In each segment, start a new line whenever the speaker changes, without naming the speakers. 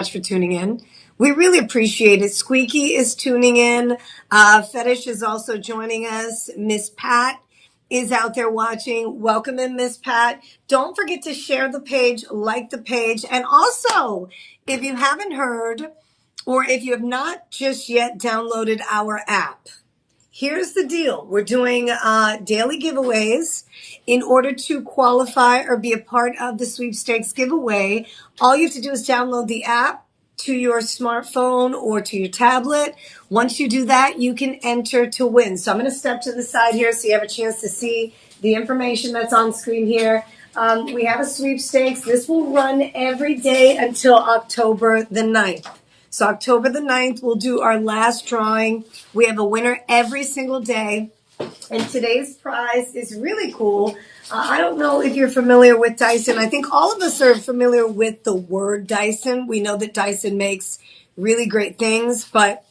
much for tuning in. We really appreciate it. Squeaky is tuning in. Fetish is also joining us. Miss Pat is out there watching. Welcome in, Miss Pat. Don't forget to share the page, like the page, and also, if you haven't heard or if you have not just yet downloaded our app, here's the deal. We're doing daily giveaways. In order to qualify or be a part of the sweepstakes giveaway, all you have to do is download the app to your smartphone or to your tablet. Once you do that, you can enter to win. So I'm going to step to the side here so you have a chance to see the information that's on screen here. We have a sweepstakes. This will run every day until October the 9th. So October the 9th, we'll do our last drawing. We have a winner every single day. And today's prize is really cool. I don't know if you're familiar with Dyson. I think all of us are familiar with the word Dyson. We know that Dyson makes really great things. But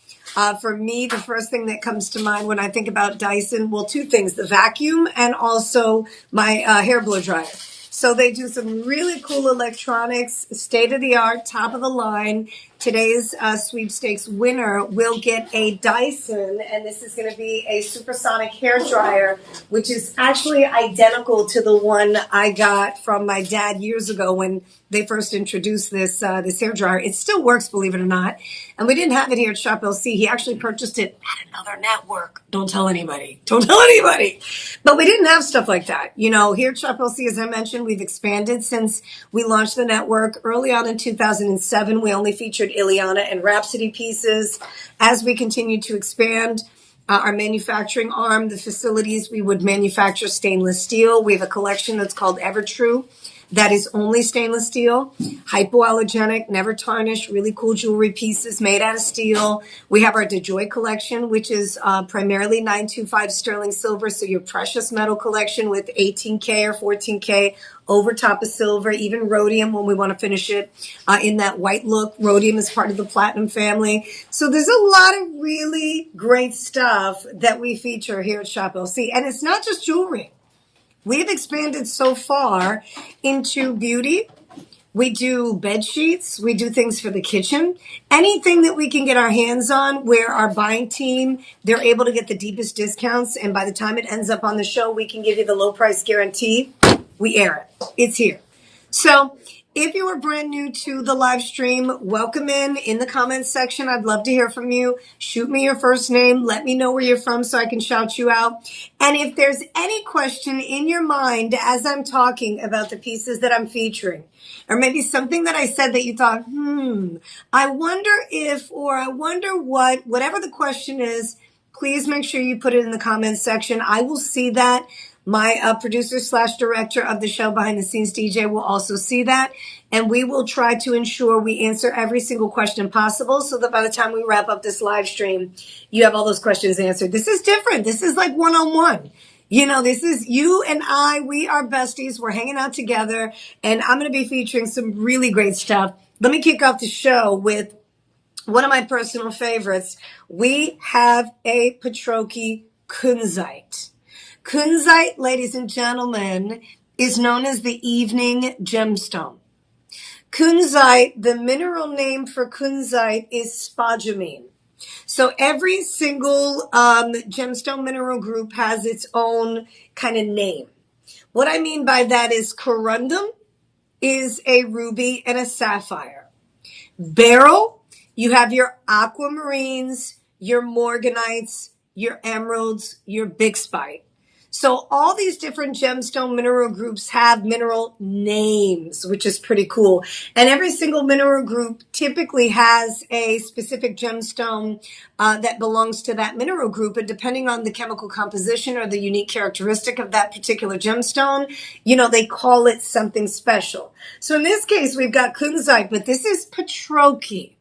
for me, the first thing that comes to mind when I think about Dyson, well, two things, the vacuum and also my hair blow dryer. So they do some really cool electronics, state of the art, top of the line. Today's sweepstakes winner will get a Dyson, and this is going to be a supersonic hair dryer, which is actually identical to the one I got from my dad years ago when they first introduced this hair dryer. It still works, believe it or not. And we didn't have it here at Shop LC. He actually purchased it at another network. Don't tell anybody. Don't tell anybody. But we didn't have stuff like that. You know, here at Shop LC, as I mentioned, we've expanded since we launched the network. Early on in 2007, we only featured Ileana and Rhapsody pieces. As we continue to expand, our manufacturing arm, the facilities, we would manufacture stainless steel. We have a collection that's called Evertrue. That is only stainless steel, hypoallergenic, never tarnished, really cool jewelry pieces made out of steel. We have our DeJoy collection, which is primarily 925 sterling silver, so your precious metal collection with 18K or 14K over top of silver, even rhodium when we want to finish it in that white look. Rhodium is part of the platinum family. So there's a lot of really great stuff that we feature here at Shop LC. And it's not just jewelry. We've expanded so far into beauty. We do bed sheets. We do things for the kitchen. Anything that we can get our hands on where our buying team, they're able to get the deepest discounts. And by the time it ends up on the show, we can give you the low price guarantee. We air it. It's here. So if you are brand new to the live stream, welcome in the comments section. I'd love to hear from you. Shoot me your first name. Let me know where you're from so I can shout you out. And if there's any question in your mind as I'm talking about the pieces that I'm featuring, or maybe something that I said that you thought, I wonder if, or I wonder what, whatever the question is, please make sure you put it in the comments section. I will see that. My producer/director of the show, Behind the Scenes DJ, will also see that. And we will try to ensure we answer every single question possible so that by the time we wrap up this live stream, you have all those questions answered. This is different. This is like one-on-one. You know, this is you and I. We are besties. We're hanging out together. And I'm going to be featuring some really great stuff. Let me kick off the show with one of my personal favorites. We have a Petroki kunzite. Kunzite, ladies and gentlemen, is known as the evening gemstone. Kunzite, the mineral name for kunzite is spodumene. So every single gemstone mineral group has its own kind of name. What I mean by that is corundum is a ruby and a sapphire. Beryl, you have your aquamarines, your morganites, your emeralds, your bixbyite. So all these different gemstone mineral groups have mineral names, which is pretty cool. And every single mineral group typically has a specific gemstone that belongs to that mineral group. And depending on the chemical composition or the unique characteristic of that particular gemstone, you know, they call it something special. So in this case, we've got kunzite, but this is Petroki.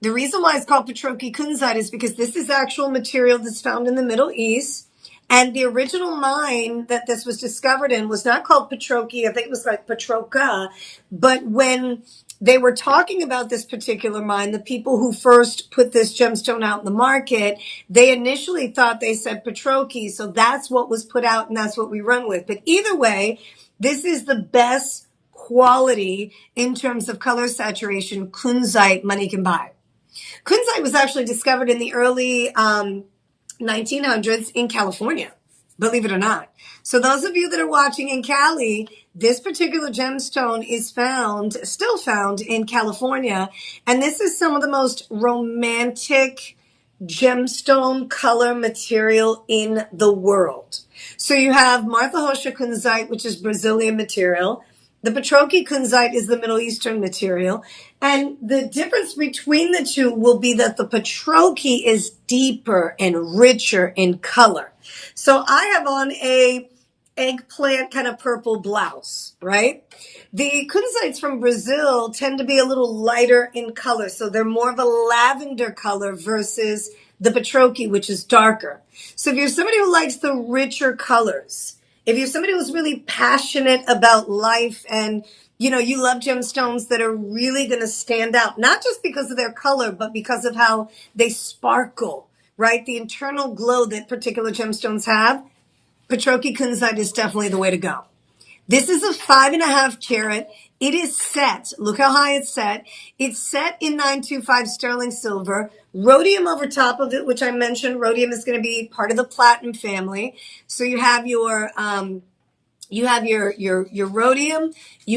The reason why it's called Petroki kunzite is because this is actual material that's found in the Middle East. And the original mine that this was discovered in was not called Petroki. I think it was like Petroka. But when they were talking about this particular mine, the people who first put this gemstone out in the market, they initially thought they said Petroki. So that's what was put out and that's what we run with. But either way, this is the best quality in terms of color saturation kunzite money can buy. Kunzite was actually discovered in the early 1900s in California, believe it or not. So those of you that are watching in Cali, this particular gemstone is still found in California. And this is some of the most romantic gemstone color material in the world. So you have Martha Hosha kunzite, which is Brazilian material. The Petroki kunzite is the Middle Eastern material. And the difference between the two will be that the Petroki is deeper and richer in color. So I have on a eggplant kind of purple blouse, right? The kunzites from Brazil tend to be a little lighter in color. So they're more of a lavender color versus the Petroki, which is darker. So if you're somebody who likes the richer colors, if you're somebody who's really passionate about life and, you know, you love gemstones that are really going to stand out, not just because of their color, but because of how they sparkle, right? The internal glow that particular gemstones have, Petroki kunzite is definitely the way to go. This is a 5.5 carat. It is set. Look how high it's set. It's set in 925 sterling silver. Rhodium over top of it, which I mentioned. Rhodium is going to be part of the platinum family. So you have your rhodium, you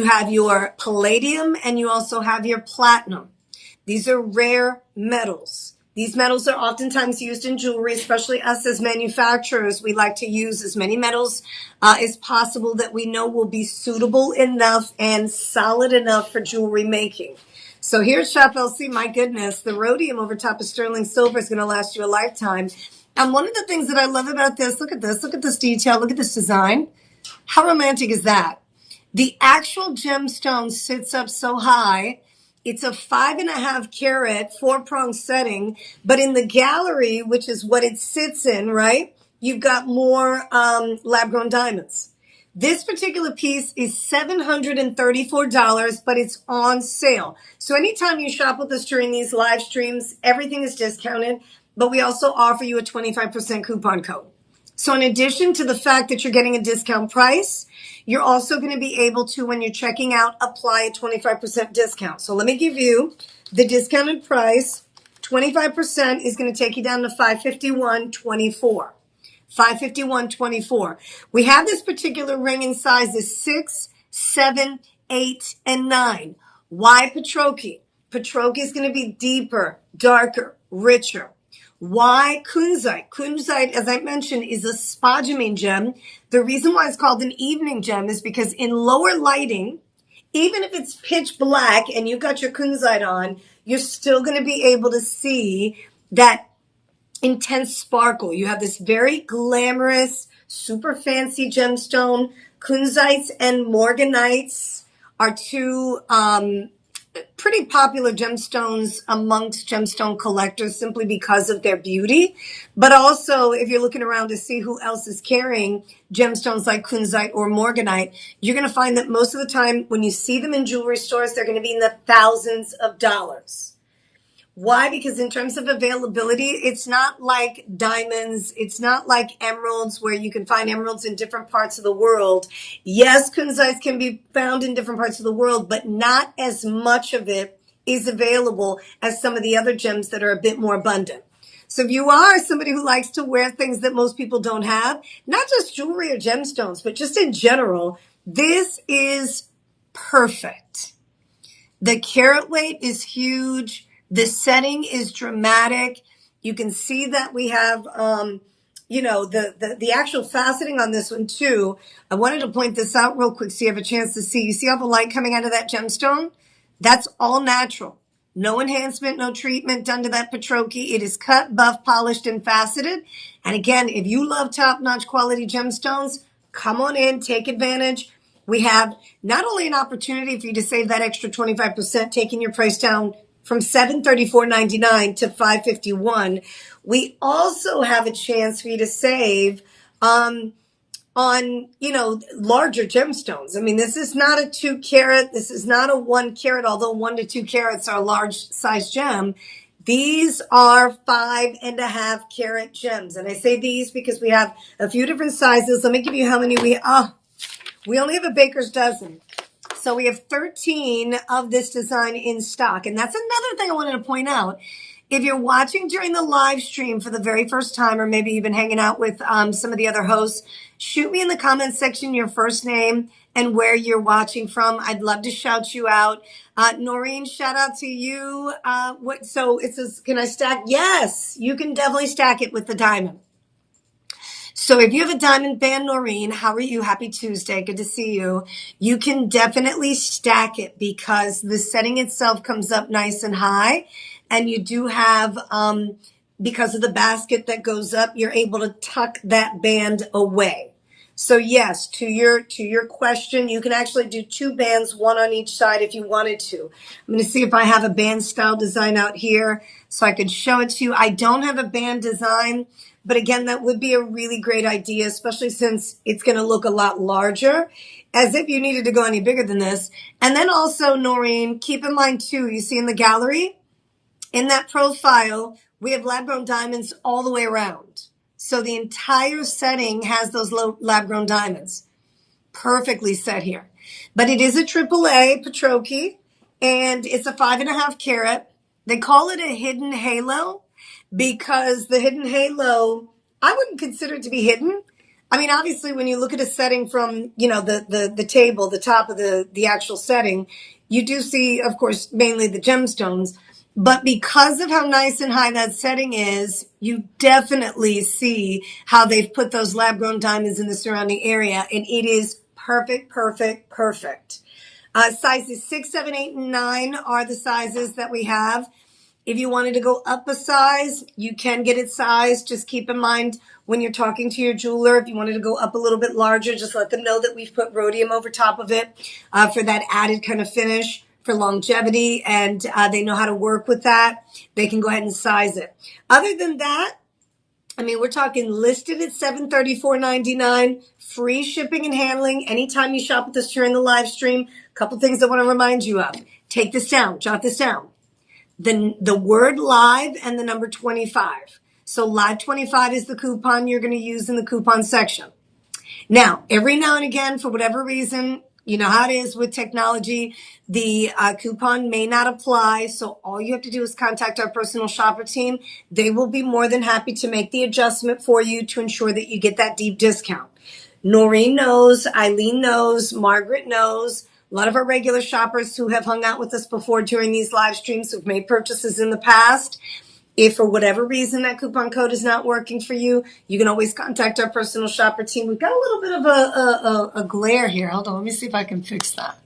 have your palladium, and you also have your platinum. These are rare metals. These metals are oftentimes used in jewelry, especially us as manufacturers. We like to use as many metals as possible that we know will be suitable enough and solid enough for jewelry making. So here's Shop LC. My goodness, the rhodium over top of sterling silver is going to last you a lifetime. And one of the things that I love about this, look at this detail, look at this design. How romantic is that? The actual gemstone sits up so high. It's a 5.5 carat, 4-prong setting, but in the gallery, which is what it sits in, right? You've got more lab-grown diamonds. This particular piece is $734, but it's on sale. So anytime you shop with us during these live streams, everything is discounted, but we also offer you a 25% coupon code. So in addition to the fact that you're getting a discount price, you're also going to be able to, when you're checking out, apply a 25% discount. So let me give you the discounted price. 25% is going to take you down to $551.24. $551.24. We have this particular ring in sizes 6, 7, 8, and 9. Why Petroki? Petroki is going to be deeper, darker, richer. Why kunzite? Kunzite, as I mentioned, is a spodumene gem. The reason why it's called an evening gem is because in lower lighting, even if it's pitch black and you've got your kunzite on, you're still going to be able to see that intense sparkle. You have this very glamorous, super fancy gemstone. Kunzites and morganites are two pretty popular gemstones amongst gemstone collectors simply because of their beauty. But also, if you're looking around to see who else is carrying gemstones like kunzite or morganite, you're going to find that most of the time when you see them in jewelry stores, they're going to be in the thousands of dollars. Why? Because in terms of availability, it's not like diamonds. It's not like emeralds where you can find emeralds in different parts of the world. Yes, kunzites can be found in different parts of the world, but not as much of it is available as some of the other gems that are a bit more abundant. So if you are somebody who likes to wear things that most people don't have, not just jewelry or gemstones, but just in general, this is perfect. The carat weight is huge. The setting is dramatic. You can see that we have, the actual faceting on this one too. I wanted to point this out real quick so you have a chance to see. You see all the light coming out of that gemstone? That's all natural. No enhancement, no treatment done to that Petroki. It is cut, buffed, polished, and faceted. And again, if you love top-notch quality gemstones, come on in, take advantage. We have not only an opportunity for you to save that extra 25%, taking your price down from $734.99 to $551. We also have a chance for you to save on larger gemstones. I mean, this is not a 2 carat. This is not a 1 carat, although 1 to 2 carats are a large size gem. These are 5.5 carat gems. And I say these because we have a few different sizes. Let me give you how many we only have a baker's dozen. So we have 13 of this design in stock. And that's another thing I wanted to point out. If you're watching during the live stream for the very first time, or maybe even hanging out with some of the other hosts, shoot me in the comments section your first name and where you're watching from. I'd love to shout you out. Noreen, shout out to you. So it says, can I stack? Yes, you can definitely stack it with the diamond. So if you have a diamond band, Noreen, how are you? Happy Tuesday. Good to see you. You can definitely stack it because the setting itself comes up nice and high. And you do have, because of the basket that goes up, you're able to tuck that band away. So yes, to your question, you can actually do two bands, one on each side if you wanted to. I'm going to see if I have a band style design out here so I could show it to you. I don't have a band design, but again, that would be a really great idea, especially since it's going to look a lot larger, as if you needed to go any bigger than this. And then also, Noreen, keep in mind too, you see in the gallery, in that profile, we have lab-grown diamonds all the way around. So the entire setting has those lab-grown diamonds. Perfectly set here. But it is a AAA Petroki, and it's a 5.5 carat. They call it a hidden halo because the hidden halo, I wouldn't consider it to be hidden. I mean, obviously, when you look at a setting from, the table, the top of the actual setting, you do see, of course, mainly the gemstones. But because of how nice and high that setting is, you definitely see how they've put those lab-grown diamonds in the surrounding area. And it is perfect, perfect, perfect. Sizes 6, 7, 8, and 9 are the sizes that we have. If you wanted to go up a size, you can get it sized. Just keep in mind when you're talking to your jeweler, if you wanted to go up a little bit larger, just let them know that we've put rhodium over top of it for that added kind of finish for longevity, and they know how to work with that. They can go ahead and size it. Other than that, I mean, we're talking listed at $734.99, free shipping and handling anytime you shop with us during the live stream. A couple things I want to remind you of. Take this down, jot this down. The word live and the number 25. So live 25 is the coupon you're going to use in the coupon section. Now, every now and again, for whatever reason, you know how it is with technology, the coupon may not apply. So all you have to do is contact our personal shopper team. They will be more than happy to make the adjustment for you to ensure that you get that deep discount. Noreen knows, Eileen knows, Margaret knows. A lot of our regular shoppers who have hung out with us before during these live streams who've made purchases in the past. If for whatever reason that coupon code is not working for you, you can always contact our personal shopper team. We've got a little bit of a glare here. Hold on, let me see if I can fix that.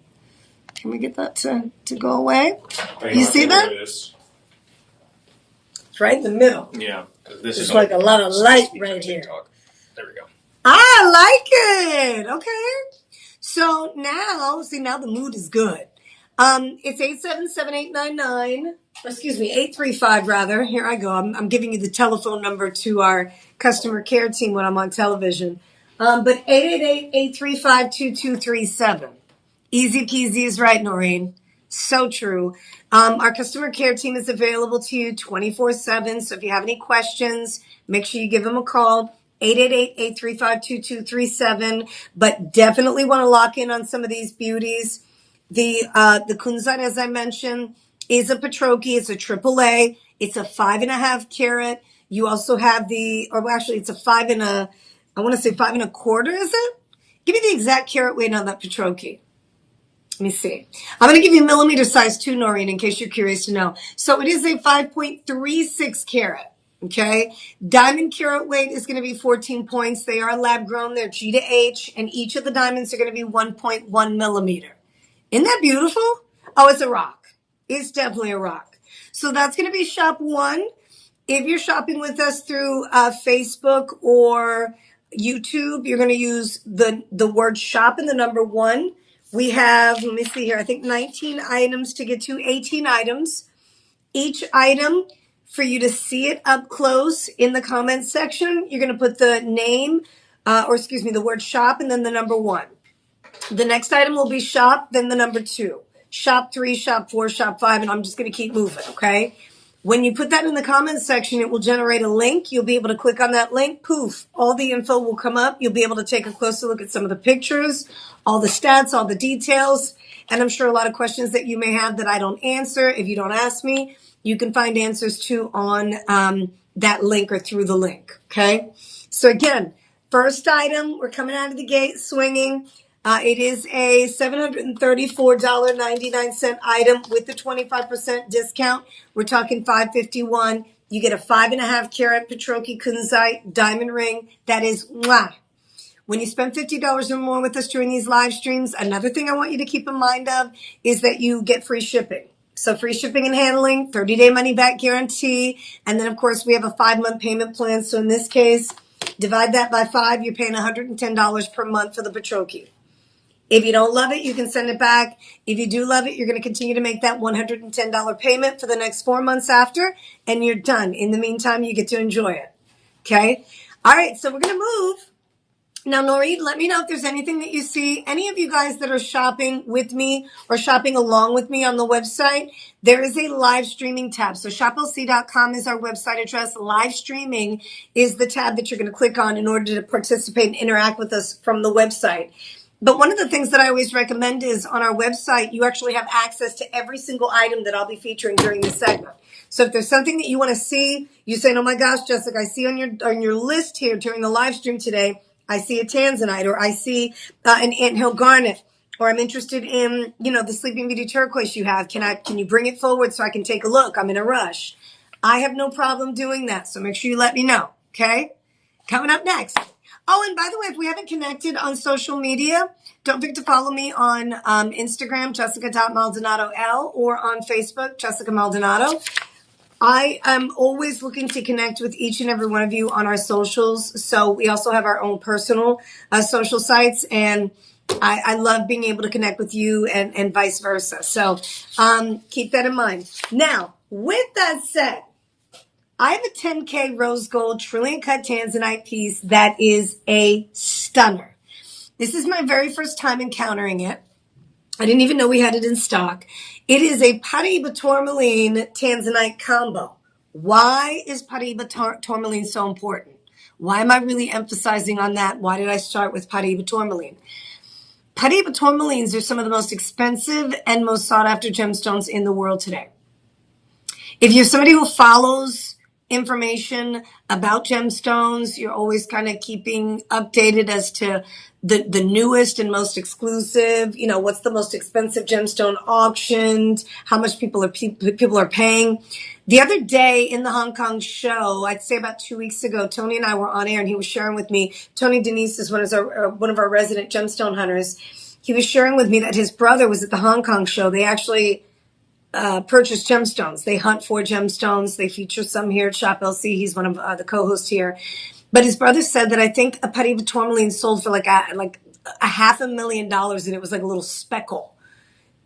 Can we get that to go away? You see that? It's right in the middle.
Yeah.
There's like a lot of light right here.
There we go.
I like it. Okay. So now the mood is good. It's 877-899. Excuse me, 835 rather. Here I go. I'm giving you the telephone number to our customer care team when I'm on television. But 888-835-2237. Easy peasy is right, Noreen. So true. Our customer care team is available to you 24/7. So if you have any questions, make sure you give them a call. 888-835-2237. But definitely want to lock in on some of these beauties. The Kunzite, as I mentioned, is a Petroki. It's a AAA. It's a 5.5 carat. You also have it's a 5 and a, I want to say 5 1/4, is it? Give me the exact carat weight on that Petroki. Let me see. I'm going to give you millimeter size too, Noreen, in case you're curious to know. So it is a 5.36 carat. Okay. Diamond carat weight is going to be 14 points. They are lab grown. They're G to H, and each of the diamonds are going to be 1.1 millimeter. Isn't that beautiful? Oh, it's a rock. It's definitely a rock. So that's going to be shop 1. If you're shopping with us through Facebook or YouTube, you're going to use the word shop and the number 1. We have, let me see here, I think 19 items to get to, 18 items. Each item, for you to see it up close in the comments section, you're going to put the name, the word shop and then the number 1. The next item will be shop, then the number 2. Shop 3, shop 4, shop 5, and I'm just going to keep moving, okay? When you put that in the comments section, it will generate a link. You'll be able to click on that link. Poof, all the info will come up. You'll be able to take a closer look at some of the pictures, all the stats, all the details. And I'm sure a lot of questions that you may have that I don't answer, if you don't ask me, you can find answers to on that link or through the link. Okay. So again, first item, we're coming out of the gate swinging. It is a $734.99 item with the 25% discount. We're talking $551. You get a 5.5 carat Petroki Kunzite diamond ring. That is mwah. When you spend $50 or more with us during these live streams, another thing I want you to keep in mind of is that you get free shipping. So free shipping and handling, 30-day money-back guarantee, and then, of course, we have a 5-month payment plan. So in this case, divide that by 5, you're paying $110 per month for the Petroki. If you don't love it, you can send it back. If you do love it, you're going to continue to make that $110 payment for the next 4 months after, and you're done. In the meantime, you get to enjoy it. Okay? All right, so we're going to move. Now, Noreen, let me know if there's anything that you see. Any of you guys that are shopping with me or shopping along with me on the website, there is a live streaming tab. So shoplc.com is our website address. Live streaming is the tab that you're going to click on in order to participate and interact with us from the website. But one of the things that I always recommend is on our website, you actually have access to every single item that I'll be featuring during this segment. So if there's something that you want to see, you say, oh my gosh, Jessica, I see on your list here during the live stream today, I see a tanzanite, or I see an anthill garnet, or I'm interested in, the Sleeping Beauty turquoise you have. Can you bring it forward so I can take a look? I'm in a rush. I have no problem doing that. So make sure you let me know. Okay. Coming up next. Oh, and by the way, if we haven't connected on social media, don't forget to follow me on Instagram, Jessica.MaldonadoL, or on Facebook, Jessica Maldonado. I am always looking to connect with each and every one of you on our socials. So we also have our own personal social sites, and I love being able to connect with you and vice versa. So keep that in mind. Now, with that said, I have a 10K rose gold trillion cut tanzanite piece that is a stunner. This is my very first time encountering it. I didn't even know we had it in stock. It is a Paraiba tourmaline tanzanite combo. Why is Paraiba tourmaline so important? Why am I really emphasizing on that? Why did I start with Paraiba tourmaline? Paraiba tourmalines are some of the most expensive and most sought after gemstones in the world today. If you're somebody who follows information about gemstones, you're always kind of keeping updated as to the newest and most exclusive, what's the most expensive gemstone auctioned, how much people are paying. The other day in the Hong Kong show, I'd say about 2 weeks ago, Tony and I were on air, and he was sharing with me. Tony Denise is one of our resident gemstone hunters. He was sharing with me that his brother was at the Hong Kong show. They actually purchase gemstones. They hunt for gemstones. They feature some here at Shop LC. He's one of the co-hosts here. But his brother said that I think a Paraiba tourmaline sold for like a $500,000, and it was like a little speckle,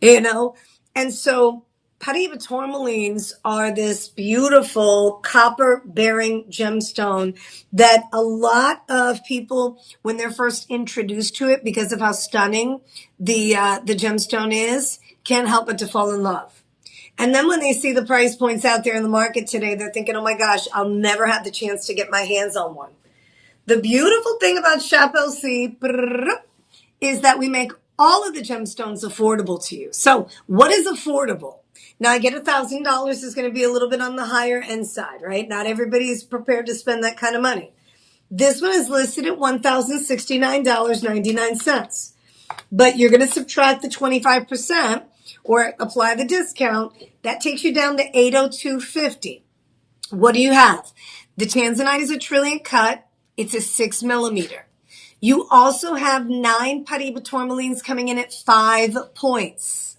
And so Paraiba tourmalines are this beautiful copper-bearing gemstone that a lot of people, when they're first introduced to it, because of how stunning the gemstone is, can't help but to fall in love. And then when they see the price points out there in the market today, they're thinking, oh my gosh, I'll never have the chance to get my hands on one. The beautiful thing about Shop LC is that we make all of the gemstones affordable to you. So what is affordable? Now, I get $1,000 is going to be a little bit on the higher end side, right? Not everybody is prepared to spend that kind of money. This one is listed at $1,069.99. But you're going to subtract the 25% or apply the discount. That takes you down to $802.50. What do you have? The tanzanite is a trillion cut. It's a 6 millimeter. You also have 9 Paraiba tourmalines coming in at 5 points.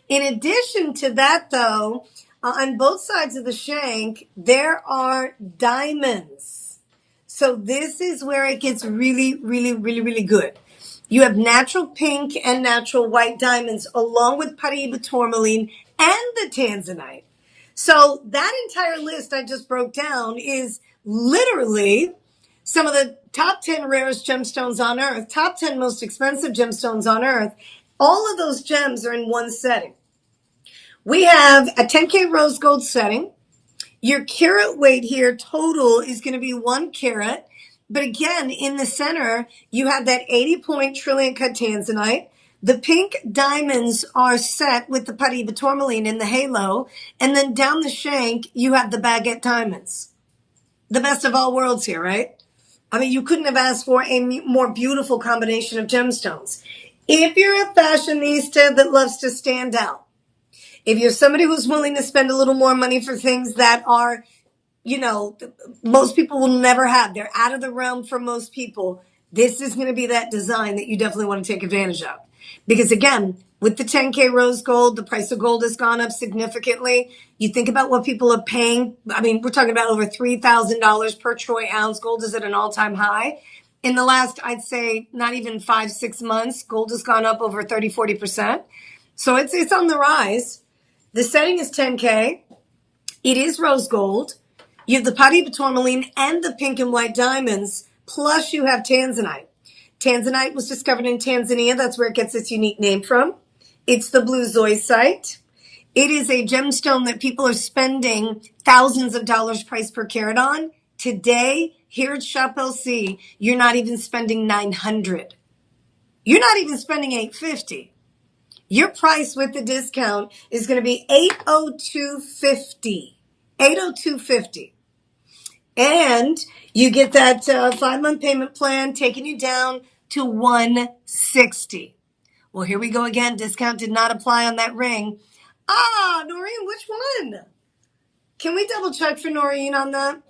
In addition to that, though, on both sides of the shank, there are diamonds. So this is where it gets really, really, really, really good. You have natural pink and natural white diamonds along with Paraiba tourmaline and the tanzanite. So that entire list I just broke down is literally some of the top 10 rarest gemstones on earth, top 10 most expensive gemstones on earth. All of those gems are in one setting. We have a 10K rose gold setting. Your carat weight here total is going to be 1 carat. But again, in the center, you have that 80-point trillion cut tanzanite. The pink diamonds are set with the putty tourmaline in the halo. And then down the shank, you have the baguette diamonds. The best of all worlds here, right? I mean, you couldn't have asked for a more beautiful combination of gemstones. If you're a fashionista that loves to stand out, if you're somebody who's willing to spend a little more money for things that are, you know, most people will never have, they're out of the realm for most people, this is going to be that design that you definitely want to take advantage of. Because again, with the 10K rose gold, the price of gold has gone up significantly. You think about what people are paying. I mean, we're talking about over $3,000 per troy ounce. Gold is at an all-time high. In the last, I'd say, not even 5-6 months, gold has gone up over 30-40%. So it's on the rise. The setting is 10K. It is rose gold. You have the putty tourmaline and the pink and white diamonds, plus you have tanzanite. Tanzanite was discovered in Tanzania. That's where it gets its unique name from. It's the blue zoisite. It is a gemstone that people are spending thousands of dollars price per carat on. Today, here at Shop LC, you're not even spending $900. You're not even spending $850. Your price with the discount is going to be $802.50. $802.50. And you get that 5-month payment plan taking you down to $160. Well, here we go again. Discount did not apply on that ring. Noreen, which one? Can we double check for Noreen on that?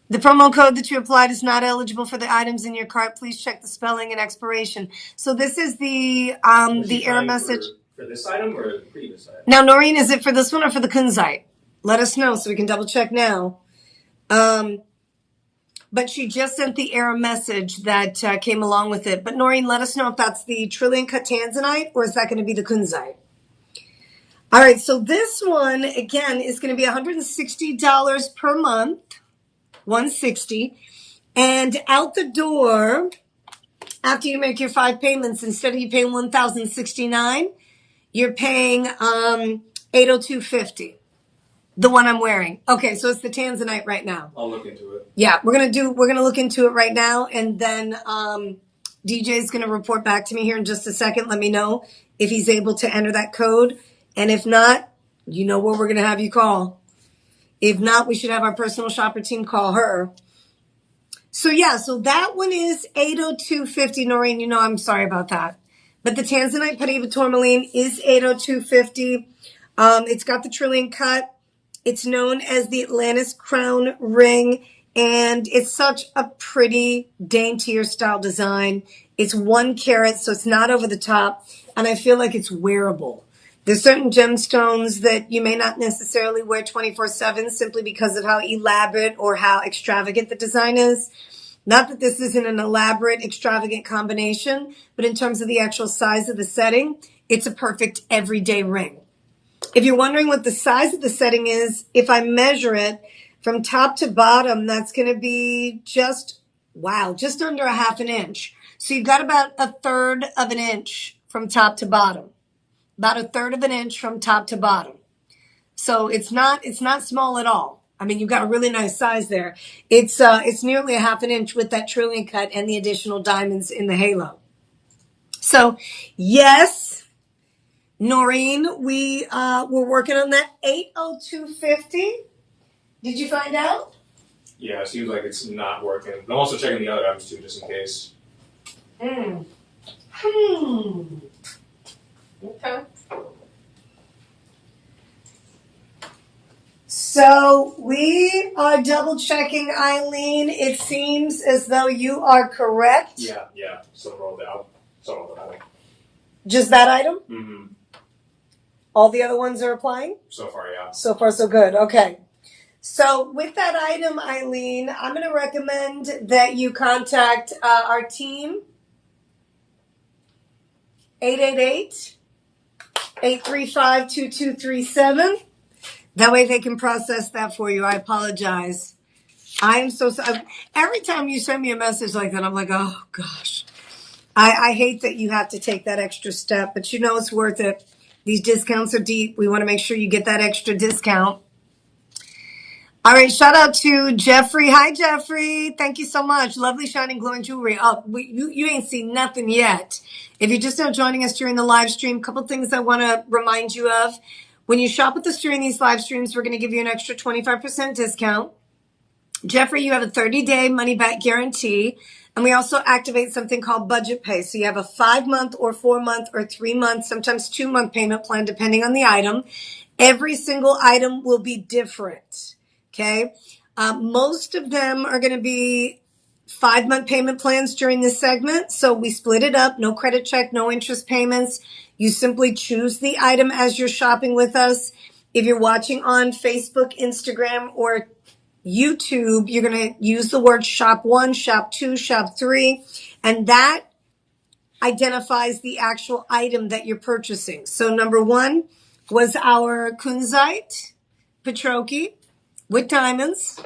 The promo code that you applied is not eligible for the items in your cart. Please check the spelling and expiration. So this is the error message.
For this item or the previous item?
Now, Noreen, is it for this one or for the kunzite? Let us know so we can double check now. But she just sent the error message that came along with it. But Noreen, let us know if that's the trillion cut tanzanite or is that going to be the kunzite? All right, so this one, again, is going to be $160 per month. $160. And out the door, after you make your 5 payments, instead of you paying $1,069, you're paying $802.50. The one I'm wearing. Okay, so it's the tanzanite right now.
I'll look into it.
Yeah, we're gonna look into it right now, and then DJ's gonna report back to me here in just a second. Let me know if he's able to enter that code, and if not, you know where we're gonna have you call. If not, we should have our personal shopper team call her. So yeah, so that one is $802.50. Noreen, you know I'm sorry about that. But the tanzanite putty tourmaline is $802.50. It's got the trillion cut. It's known as the Atlantis crown ring, and it's such a pretty daintier style design. It's 1 carat, so it's not over the top, and I feel like it's wearable. There's certain gemstones that you may not necessarily wear 24/7 simply because of how elaborate or how extravagant the design is. Not that this isn't an elaborate, extravagant combination, but in terms of the actual size of the setting, it's a perfect everyday ring. If you're wondering what the size of the setting is, if I measure it from top to bottom, that's going to be just under a half an inch. So you've got about 1/3 of an inch from top to bottom. About 1/3 of an inch from top to bottom. So it's not small at all. I mean, you've got a really nice size there. It's nearly a half an inch with that trillion cut and the additional diamonds in the halo. So yes, Noreen, we're working on that $802.50. Did you find out?
Yeah, it seems like it's not working. I'm also checking the other items too, just in case.
Okay. So we are double checking, Eileen. It seems as though you are correct.
Yeah. So rolled out.
Just that item?
Mm-hmm.
All the other ones are applying?
So far, yeah.
So far, so good. Okay. So with that item, Eileen, I'm going to recommend that you contact our team, 888-835-2237. That way they can process that for you. I apologize. I am so sorry. Every time you send me a message like that, I'm like, oh, gosh. I hate that you have to take that extra step, but you know it's worth it. These discounts are deep. We want to make sure you get that extra discount. All right, shout out to Jeffrey. Hi, Jeffrey. Thank you so much. Lovely, shining, glowing jewelry. Oh, you ain't seen nothing yet. If you're just now joining us during the live stream, a couple things I want to remind you of. When you shop with us during these live streams, we're going to give you an extra 25% discount. Jeffrey, you have a 30-day money-back guarantee. And we also activate something called budget pay. So you have a 5-month or 4-month or 3-month, sometimes 2-month payment plan, depending on the item. Every single item will be different. Okay. Most of them are going to be 5-month payment plans during this segment. So we split it up, no credit check, no interest payments. You simply choose the item as you're shopping with us. If you're watching on Facebook, Instagram, or YouTube, you're going to use the word shop 1, shop 2, shop 3, and that identifies the actual item that you're purchasing. So number 1 was our kunzite Petroki with diamonds.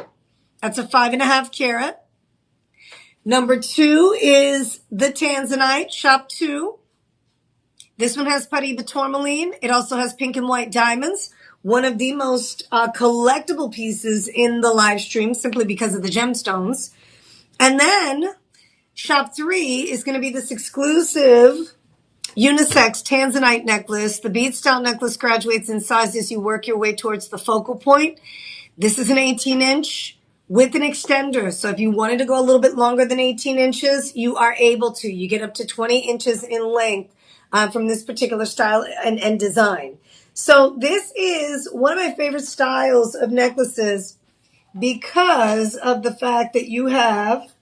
That's a 5.5 carat. Number 2 is the Tanzanite, shop 2. This one has Paraiba tourmaline. It also has pink and white diamonds. One of the most collectible pieces in the live stream simply because of the gemstones. And then shop 3 is going to be this exclusive unisex Tanzanite necklace. The bead style necklace graduates in size as you work your way towards the focal point. This is an 18-inch with an extender. So if you wanted to go a little bit longer than 18 inches, you are able to. You get up to 20 inches in length from this particular style and design. So this is one of my favorite styles of necklaces because of the fact that you have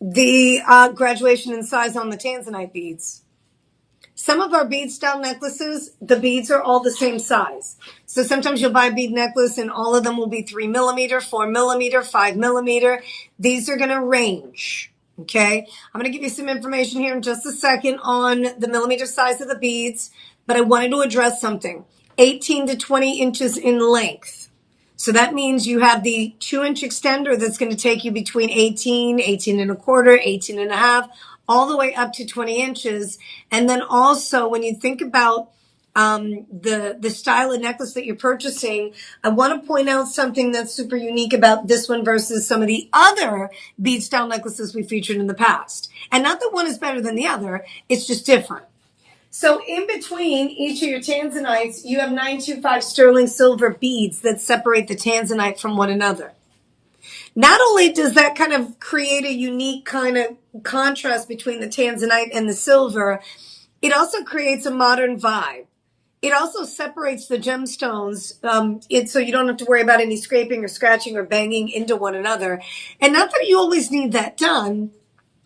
the graduation in size on the Tanzanite beads. Some of our bead style necklaces, the beads are all the same size. So sometimes you'll buy a bead necklace and all of them will be 3 millimeter, 4 millimeter, 5 millimeter. These are going to range. Okay. I'm going to give you some information here in just a second on the millimeter size of the beads, but I wanted to address something. 18 to 20 inches in length. So that means you have the 2-inch extender that's going to take you between 18, 18 and a quarter, 18 and a half, all the way up to 20 inches. And then also when you think about the style of necklace that you're purchasing, I want to point out something that's super unique about this one versus some of the other bead style necklaces we featured in the past. And not that one is better than the other, it's just different. So in between each of your Tanzanites, you have 925 sterling silver beads that separate the Tanzanite from one another. Not only does that kind of create a unique kind of contrast between the Tanzanite and the silver, it also creates a modern vibe. It also separates the gemstones, so you don't have to worry about any scraping or scratching or banging into one another. And not that you always need that done.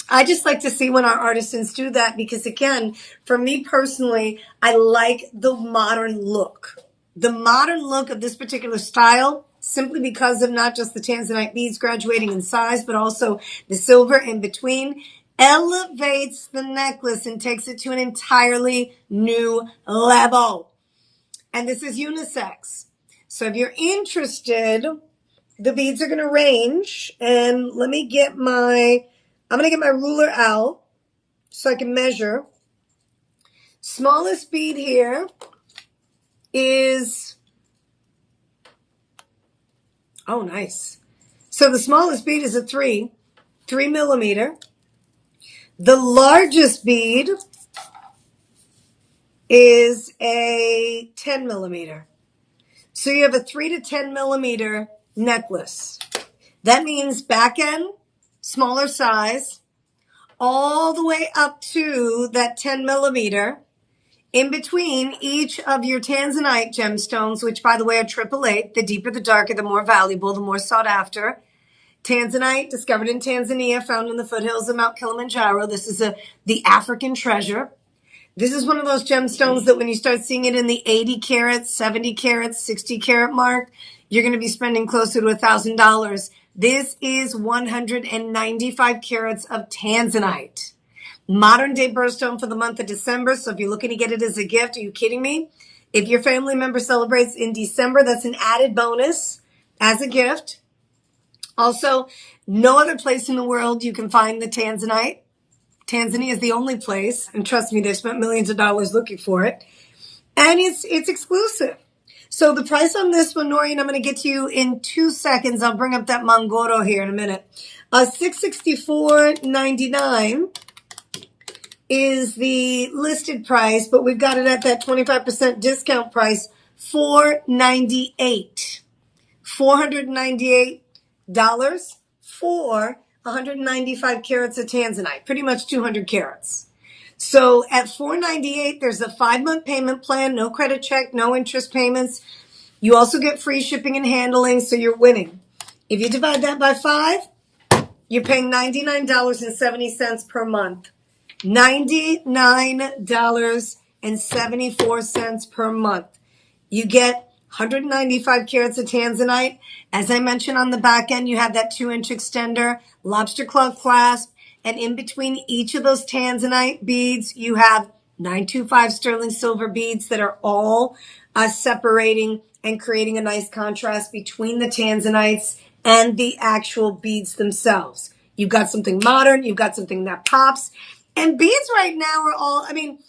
I just like to see when our artisans do that because, again, for me personally, I like the modern look. The modern look of this particular style, simply because of not just the Tanzanite beads graduating in size, but also the silver in between, elevates the necklace and takes it to an entirely new level. And this is unisex. So if you're interested, the beads are going to range. And I'm going to get my ruler out so I can measure. Smallest bead here is, oh, nice. So the smallest bead is a 3 millimeter. The largest bead is a 10 millimeter. So you have a 3 to 10 millimeter necklace. That means back end, smaller size, all the way up to that 10 millimeter. In between each of your Tanzanite gemstones, which by the way are 888, the deeper the darker, the more valuable, the more sought after. Tanzanite, discovered in Tanzania, found in the foothills of Mount Kilimanjaro. This is the African treasure. This is one of those gemstones that when you start seeing it in the 80 carats, 70 carats, 60 carat mark, you're going to be spending closer to $1,000. This is 195 carats of Tanzanite. Modern day birthstone for the month of December. So if you're looking to get it as a gift, are you kidding me? If your family member celebrates in December, that's an added bonus as a gift. Also, no other place in the world you can find the Tanzanite. Tanzania is the only place, and trust me, they spent millions of dollars looking for it. And it's exclusive. So the price on this one, Noreen, I'm going to get to you in 2 seconds. I'll bring up that Mangoro here in a minute. $664.99 is the listed price, but we've got it at that 25% discount price, $498. $498 for 195 carats of tanzanite, pretty much 200 carats. So at $498, there's a 5-month payment plan, no credit check, no interest payments. You also get free shipping and handling, so you're winning. If you divide that by 5, you're paying $99.70 per month. $99.74 per month. You get 195 carats of tanzanite. As I mentioned on the back end, you have that 2-inch extender, lobster claw clasp, and in between each of those tanzanite beads, you have 925 sterling silver beads that are all separating and creating a nice contrast between the tanzanites and the actual beads themselves. You've got something modern, you've got something that pops, and beads right now are all, think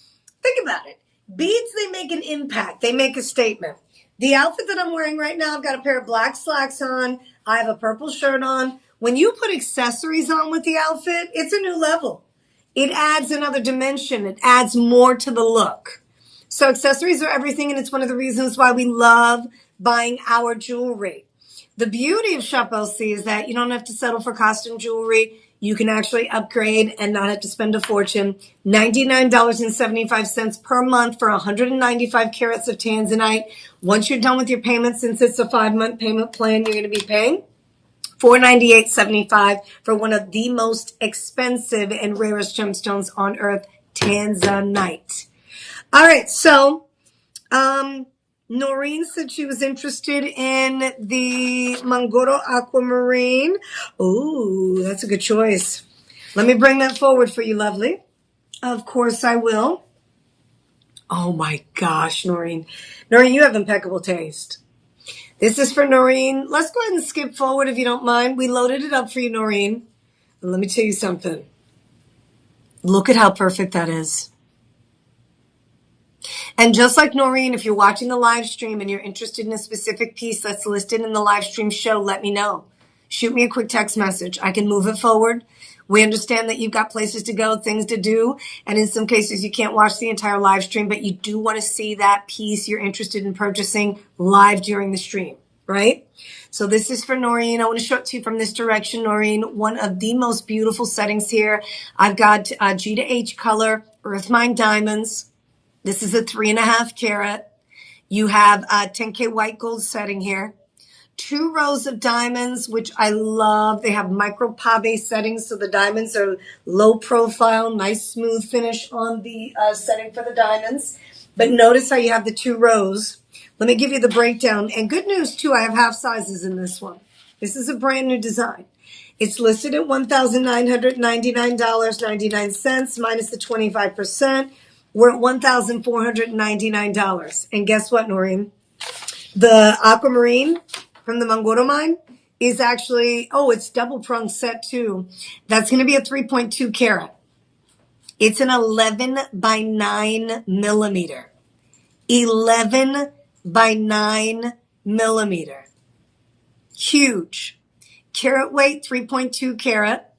about it. Beads, they make an impact. They make a statement. The outfit that I'm wearing right now, I've got a pair of black slacks on. I have a purple shirt on. When you put accessories on with the outfit, it's a new level. It adds another dimension. It adds more to the look. So accessories are everything, and it's one of the reasons why we love buying our jewelry. The beauty of Shop LC is that you don't have to settle for costume jewelry. You can actually upgrade and not have to spend a fortune. $99.75 per month for 195 carats of tanzanite. Once you're done with your payment, since it's a 5-month payment plan, you're going to be paying $498.75 for one of the most expensive and rarest gemstones on earth, tanzanite. All right, so Noreen said she was interested in the Mangoro Aquamarine. Ooh, that's a good choice. Let me bring that forward for you, lovely. Of course I will. Oh my gosh, Noreen. Noreen, you have impeccable taste. This is for Noreen. Let's go ahead and skip forward if you don't mind. We loaded it up for you, Noreen. And let me tell you something. Look at how perfect that is. And just like Noreen, if you're watching the live stream and you're interested in a specific piece that's listed in the live stream show, let me know. Shoot me a quick text message. I can move it forward. We understand that you've got places to go, things to do, and in some cases you can't watch the entire live stream, but you do want to see that piece you're interested in purchasing live during the stream, right? So this is for Noreen. I want to show it to you from this direction, Noreen. One of the most beautiful settings here. I've got G to H color, earth mine diamonds. This is a 3.5 carat. You have a 10K white gold setting here. 2 rows of diamonds, which I love. They have micro pave settings, so the diamonds are low profile, nice smooth finish on the setting for the diamonds. But notice how you have the 2 rows. Let me give you the breakdown. And good news, too, I have half sizes in this one. This is a brand new design. It's listed at $1,999.99 minus the 25%. We're at $1,499. And guess what, Noreen? The aquamarine from the Mangoro mine is actually, it's double prong set too. That's going to be a 3.2 carat. It's an 11 by 9 millimeter. 11 by 9 millimeter. Huge. Carat weight, 3.2 carat.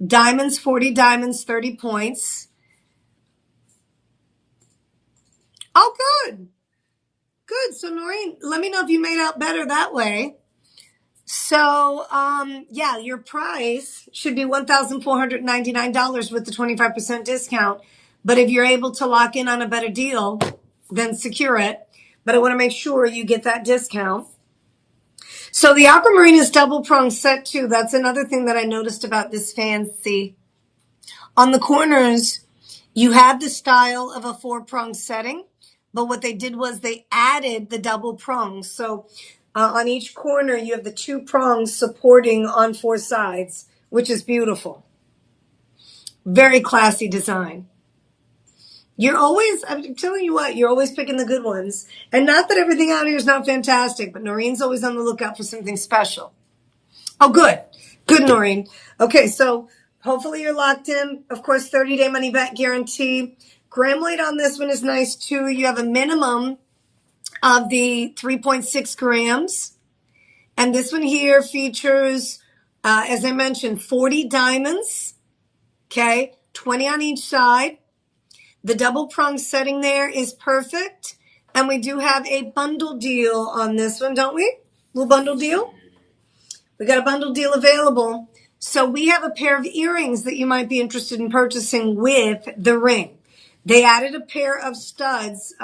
Diamonds, 40 diamonds, 30 points. Oh, good. Good. So, Noreen, let me know if you made out better that way. So, your price should be $1,499 with the 25% discount. But if you're able to lock in on a better deal, then secure it. But I want to make sure you get that discount. So the aquamarine is double prong set too. That's another thing that I noticed about this fancy. On the corners, you have the style of a 4-prong setting. But what they did was they added the double prongs. So on each corner, you have the 2 prongs supporting on 4 sides, which is beautiful. Very classy design. I'm telling you what, you're always picking the good ones. And not that everything out here is not fantastic, but Noreen's always on the lookout for something special. Oh, good. Good, Noreen. Okay, so hopefully you're locked in. Of course, 30-day money back guarantee. Gram weight on this one is nice too. You have a minimum of the 3.6 grams. And this one here features, as I mentioned, 40 diamonds, okay, 20 on each side. The double prong setting there is perfect. And we do have a bundle deal on this one, don't we? Little bundle deal. We got a bundle deal available. So we have a pair of earrings that you might be interested in purchasing with the ring. They added a pair of studs,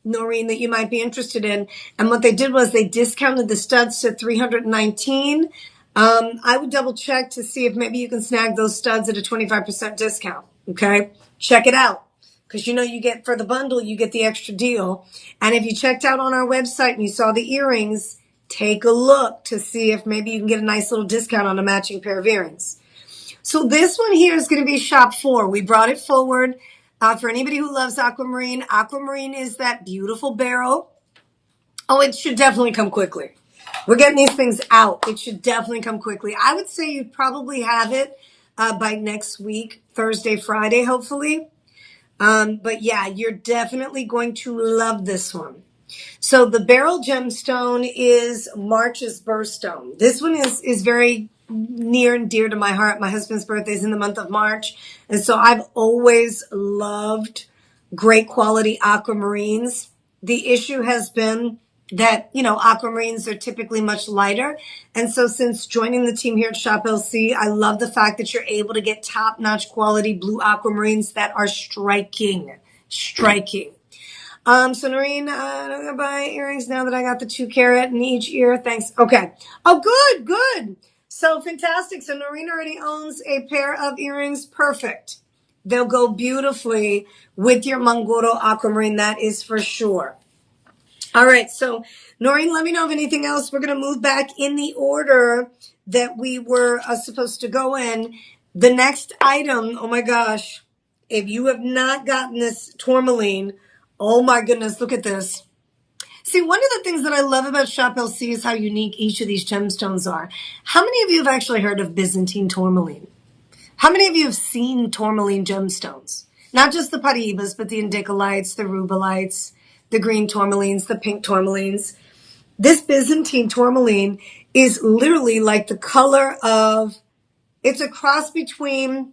Noreen, that you might be interested in. And what they did was they discounted the studs to $319. I would double check to see if maybe you can snag those studs at a 25% discount. Okay. Check it out. Because you get for the bundle, you get the extra deal. And if you checked out on our website and you saw the earrings, take a look to see if maybe you can get a nice little discount on a matching pair of earrings. So this one here is going to be shop 4. We brought it forward for anybody who loves aquamarine. Aquamarine is that beautiful beryl. Oh, it should definitely come quickly. We're getting these things out. It should definitely come quickly. I would say you probably have it by next week, Thursday, Friday, hopefully. But yeah, you're definitely going to love this one. So the beryl gemstone is March's birthstone. This one is very near and dear to my heart. My husband's birthday is in the month of March. And so I've always loved great quality aquamarines. The issue has been that, aquamarines are typically much lighter. And so since joining the team here at Shop LC, I love the fact that you're able to get top-notch quality blue aquamarines that are striking. So Noreen, I'm gonna buy earrings now that I got the 2 carat in each ear. Thanks. Okay. Oh, good. So fantastic. So Noreen already owns a pair of earrings. Perfect. They'll go beautifully with your Mangoro aquamarine. That is for sure. All right. So Noreen, let me know of anything else. We're going to move back in the order that we were supposed to go in. The next item, oh my gosh, if you have not gotten this tourmaline, oh my goodness, look at this. See, one of the things that I love about Shop LC is how unique each of these gemstones are. How many of you have actually heard of Byzantine tourmaline? How many of you have seen tourmaline gemstones? Not just the Paraibas, but the indicolites, the rubelites, the green tourmalines, the pink tourmalines. This Byzantine tourmaline is literally like the color of, it's a cross between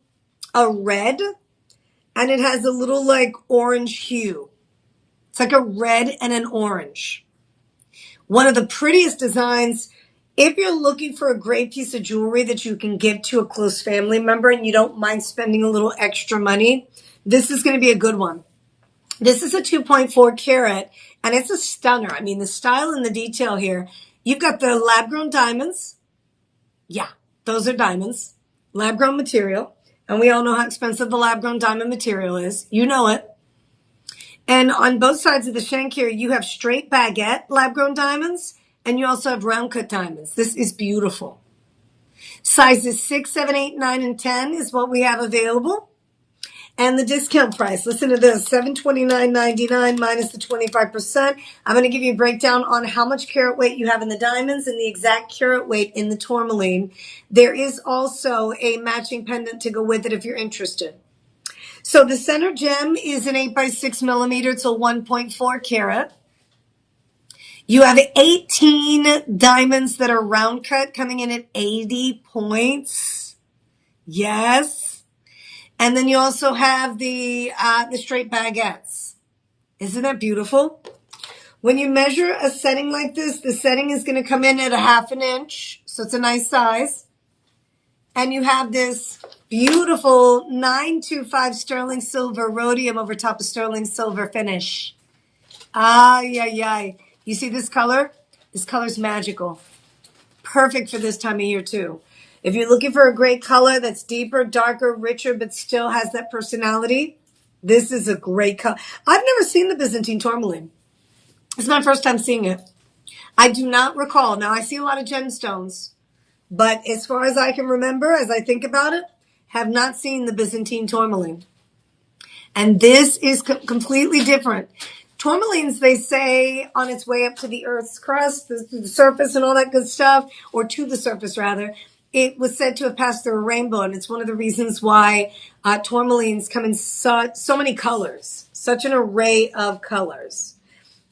a red and it has a little like orange hue. It's like a red and an orange. One of the prettiest designs. If you're looking for a great piece of jewelry that you can give to a close family member and you don't mind spending a little extra money, this is going to be a good one. This is a 2.4 carat and it's a stunner. I mean, the style and the detail here. You've got the lab-grown diamonds. Yeah, those are diamonds. Lab-grown material. And we all know how expensive the lab-grown diamond material is. You know it. And on both sides of the shank here, you have straight baguette lab-grown diamonds, and you also have round-cut diamonds. This is beautiful. Sizes 6, 7, 8, 9, and 10 is what we have available. And the discount price, listen to this, $729.99 minus the 25%. I'm going to give you a breakdown on how much carat weight you have in the diamonds and the exact carat weight in the tourmaline. There is also a matching pendant to go with it if you're interested. So the center gem is an 8 by 6 millimeter. It's a 1.4 carat. You have 18 diamonds that are round cut coming in at 80 points. Yes. And then you also have the straight baguettes. Isn't that beautiful? When you measure a setting like this, the setting is going to come in at a 1/2 inch. So it's a nice size. And you have this beautiful 925 sterling silver rhodium over top of sterling silver finish. You see this color? This color's magical. Perfect for this time of year too. If you're looking for a great color that's deeper, darker, richer, but still has that personality, this is a great color. I've never seen the Byzantine tourmaline. It's my first time seeing it. I do not recall. Now, I see a lot of gemstones, but as far as I can remember, as I think about it, have not seen the Byzantine tourmaline. And this is completely different. Tourmalines, they say, on its way up to the Earth's crust, the surface and all that good stuff, or to the surface rather, it was said to have passed through a rainbow, and it's one of the reasons why tourmalines come in so many colors, such an array of colors.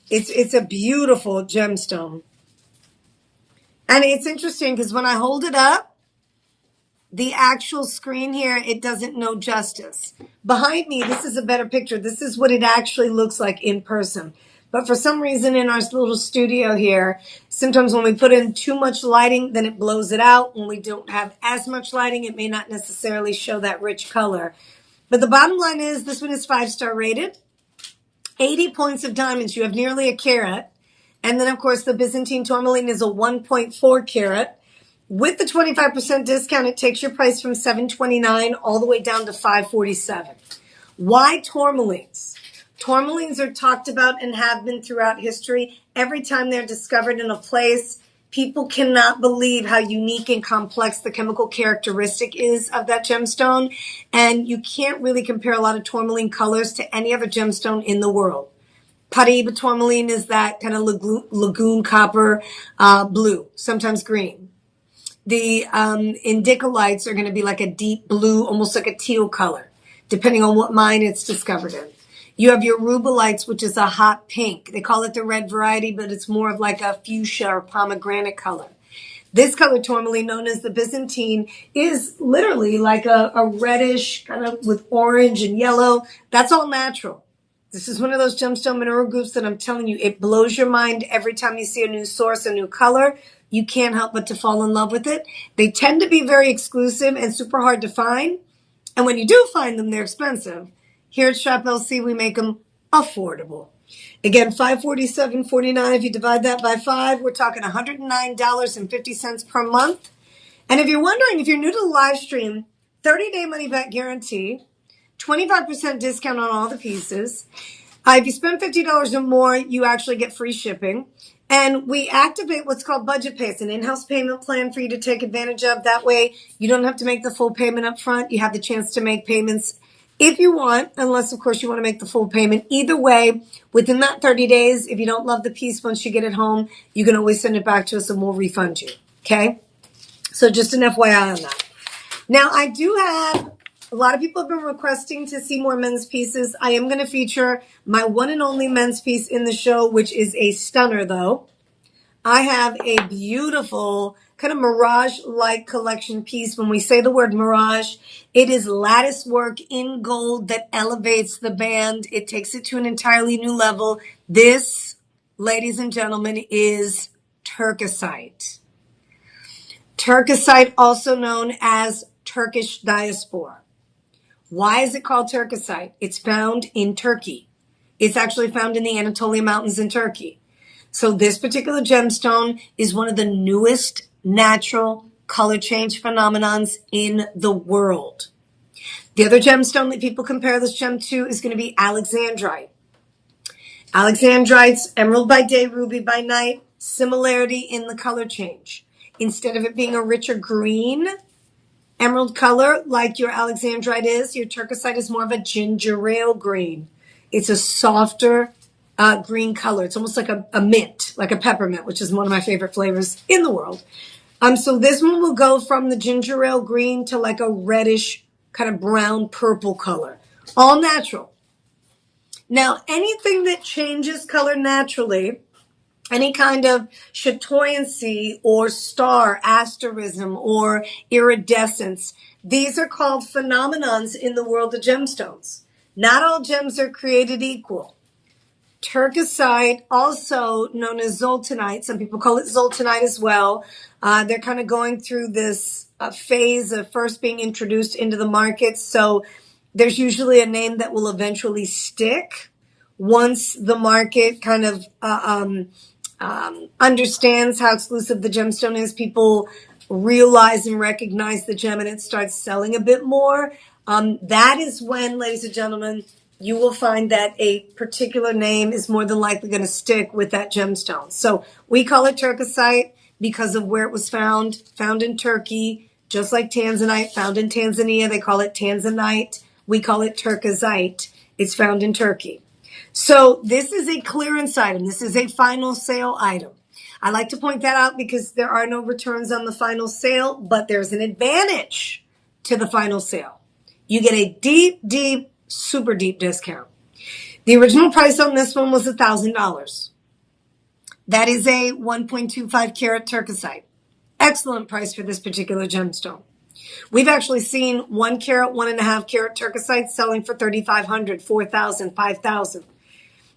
It's a beautiful gemstone. And it's interesting because when I hold it up, the actual screen here, it doesn't know justice. Behind me, this is a better picture. This is what it actually looks like in person. But for some reason in our little studio here, sometimes when we put in too much lighting, then it blows it out. When we don't have as much lighting, it may not necessarily show that rich color. But the bottom line is this one is 5-star rated. 80 points of diamonds. You have nearly a carat. And then, of course, the Byzantine tourmaline is a 1.4 carat. With the 25% discount, it takes your price from $729 all the way down to $547. Why tourmalines? Tourmalines are talked about and have been throughout history. Every time they're discovered in a place, people cannot believe how unique and complex the chemical characteristic is of that gemstone. And you can't really compare a lot of tourmaline colors to any other gemstone in the world. Paraiba tourmaline is that kind of lagoon copper blue, sometimes green. The indicolites are going to be like a deep blue, almost like a teal color, depending on what mine it's discovered in. You have your rubelites, which is a hot pink. They call it the red variety, but it's more of like a fuchsia or pomegranate color. This color tourmaline, known as the Byzantine, is literally like a reddish, kind of with orange and yellow. That's all natural. This is one of those gemstone mineral groups that I'm telling you, it blows your mind every time you see a new source, a new color. You can't help but to fall in love with it. They tend to be very exclusive and super hard to find. And when you do find them, they're expensive. Here at Shop LC, we make them affordable. Again, $547.49. If you divide that by 5, we're talking $109.50 per month. And if you're wondering, if you're new to the live stream, 30-day money-back guarantee, 25% discount on all the pieces. If you spend $50 or more, you actually get free shipping. And we activate what's called budget pay. It's an in-house payment plan for you to take advantage of. That way, you don't have to make the full payment up front. You have the chance to make payments if you want, unless, of course, you want to make the full payment. Either way, within that 30 days, if you don't love the piece once you get it home, you can always send it back to us and we'll refund you. Okay? So just an FYI on that. Now, I do have, a lot of people have been requesting to see more men's pieces. I am going to feature my one and only men's piece in the show, which is a stunner, though. I have a beautiful kind of mirage-like collection piece. When we say the word mirage, it is lattice work in gold that elevates the band. It takes it to an entirely new level. This, ladies and gentlemen, is Turkisite. Turkisite, also known as Turkish diaspora. Why is it called Turkisite? It's found in Turkey. It's actually found in the Anatolia Mountains in Turkey. So this particular gemstone is one of the newest natural color change phenomenons in the world. The other gemstone that people compare this gem to is going to be alexandrite. Alexandrite's emerald by day, ruby by night, similarity in the color change. Instead of it being a richer green emerald color like your alexandrite is, your turquoisite is more of a ginger ale green. It's a softer green color. It's almost like a mint, like a peppermint, which is one of my favorite flavors in the world. So this one will go from the ginger ale green to like a reddish kind of brown purple color. All natural. Now, anything that changes color naturally, any kind of chatoyancy or star, asterism, or iridescence, these are called phenomenons in the world of gemstones. Not all gems are created equal. Turkisite, also known as zoltanite, some people call it zoltanite as well. They're kind of going through this phase of first being introduced into the market. So there's usually a name that will eventually stick once the market kind of understands how exclusive the gemstone is. People realize and recognize the gem and it starts selling a bit more. That is when, ladies and gentlemen, you will find that a particular name is more than likely going to stick with that gemstone. So we call it turquoisite because of where it was found in Turkey, just like tanzanite, found in Tanzania. They call it tanzanite. We call it turquoisite. It's found in Turkey. So this is a clearance item. This is a final sale item. I like to point that out because there are no returns on the final sale, but there's an advantage to the final sale. You get a deep, super deep discount. The original price on this one was $1,000. That is a 1.25 carat turquoisite. Excellent price for this particular gemstone. We've actually seen 1 carat, 1.5 carat turquoisite selling for $3,500, $4,000, $5,000.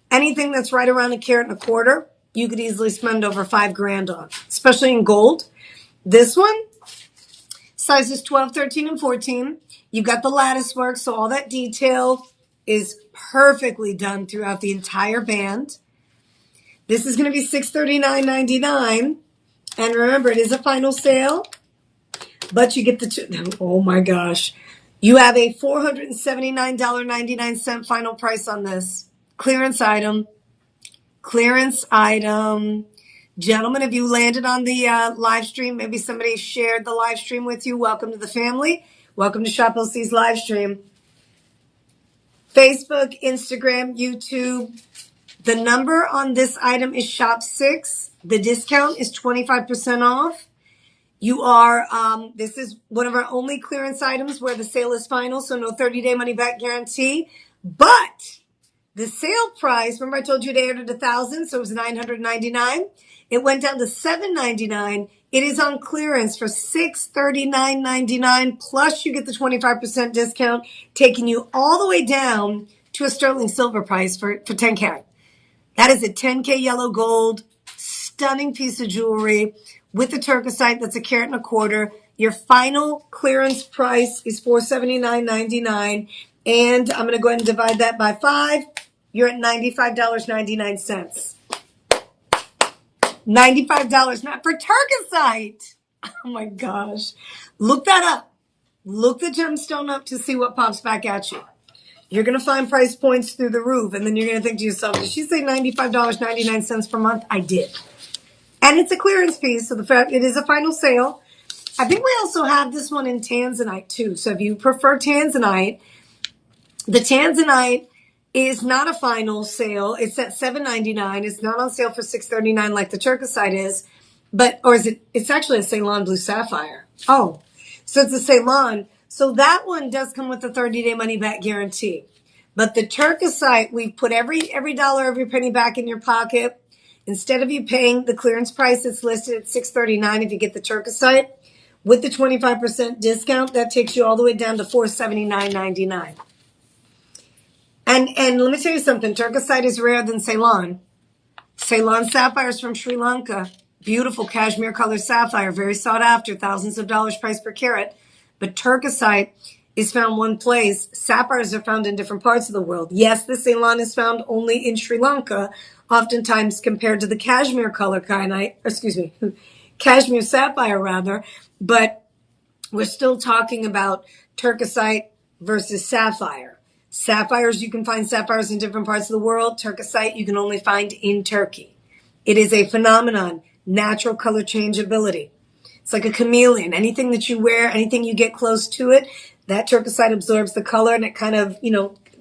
Anything that's right around 1.25 carats, you could easily spend over $5,000 on, especially in gold. This one, sizes 12, 13, and 14. You've got the lattice work, so all that detail is perfectly done throughout the entire band. This is going to be $639.99. And remember, it is a final sale, but you get the, oh my gosh. You have a $479.99 final price on this. Clearance item. Clearance item. Gentlemen, if you landed on the live stream, maybe somebody shared the live stream with you. Welcome to the family. Welcome to Shop LC's live stream. Facebook, Instagram, YouTube. The number on this item is Shop6. The discount is 25% off. You are, this is one of our only clearance items where the sale is final, so no 30-day money-back guarantee. But the sale price, remember I told you they ordered 1,000, so it was $999. It went down to $799. It is on clearance for $639.99, plus you get the 25% discount, taking you all the way down to a sterling silver price for 10 carat. That is a 10K yellow gold, stunning piece of jewelry with the turquoisite that's 1.25 carats. Your final clearance price is $479.99. And I'm going to go ahead and divide that by 5. You're at $95.99. $95 not for turquoisite. Oh my gosh. Look that up. Look the gemstone up to see what pops back at you. You're going to find price points through the roof, and then you're going to think to yourself, did she say $95.99 per month? I did. And it's a clearance piece, so the fact it is a final sale. I think we also have this one in tanzanite too. So if you prefer tanzanite, the tanzanite is not a final sale. It's at $799. It's not on sale for $639 like the turquoisite is, or is it? It's actually a Ceylon blue sapphire. Oh, so it's a Ceylon. So that one does come with a 30-day money-back guarantee. But the turquoisite, we put every dollar, every penny back in your pocket. Instead of you paying the clearance price, it's listed at $639 if you get the turquoisite. With the 25% discount, that takes you all the way down to $479.99. And let me tell you something. Turquoisite is rarer than Ceylon. Ceylon sapphires from Sri Lanka. Beautiful cashmere color sapphire. Very sought after. Thousands of dollars price per carat. But turquoisite is found one place. Sapphires are found in different parts of the world. Yes, the Ceylon is found only in Sri Lanka, oftentimes compared to the cashmere color cashmere sapphire rather. But we're still talking about turquoisite versus sapphire. Sapphires, you can find sapphires in different parts of the world. Turquoisite, you can only find in Turkey. It is a phenomenon, natural color changeability. It's like a chameleon. Anything that you wear, anything you get close to it, that turquoisite absorbs the color and it kind of,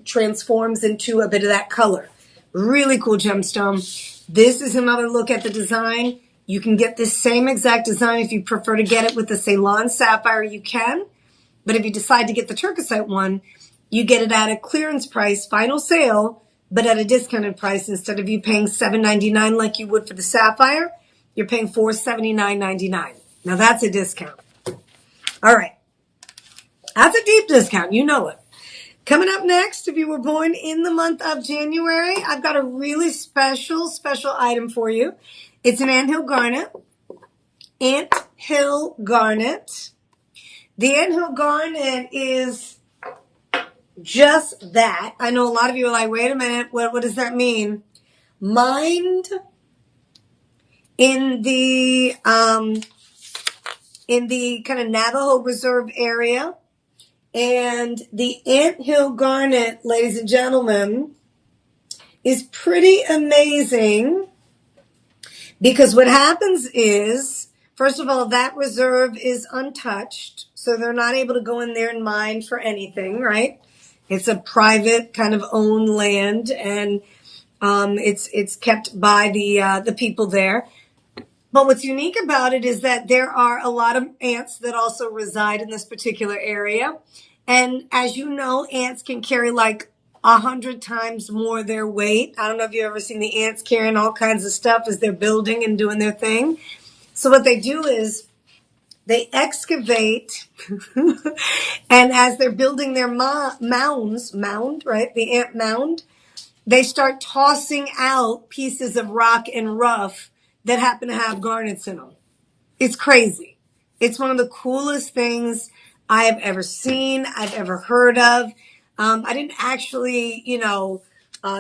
transforms into a bit of that color. Really cool gemstone. This is another look at the design. You can get this same exact design if you prefer to get it with the Ceylon sapphire, you can. But if you decide to get the turquoisite one, you get it at a clearance price, final sale, but at a discounted price. Instead of you paying $799 like you would for the sapphire, you're paying $479.99. Now that's a discount. All right. That's a deep discount. You know it. Coming up next, if you were born in the month of January, I've got a really special item for you. It's an anthill garnet. Anthill garnet. The anthill garnet is just that. I know a lot of you are like, wait a minute, what does that mean? Mined in the kind of Navajo Reserve area. And the anthill garnet, ladies and gentlemen, is pretty amazing because what happens is, first of all, that reserve is untouched. So they're not able to go in there and mine for anything, right? It's a private kind of owned land, and it's kept by the people there. But what's unique about it is that there are a lot of ants that also reside in this particular area. And as you know, ants can carry like 100 times more their weight. I don't know if you've ever seen the ants carrying all kinds of stuff as they're building and doing their thing. So what they do is they excavate, and as they're building their mound, right? The ant mound, they start tossing out pieces of rock and rough that happen to have garnets in them. It's crazy. It's one of the coolest things I have ever seen, I've ever heard of. I didn't actually,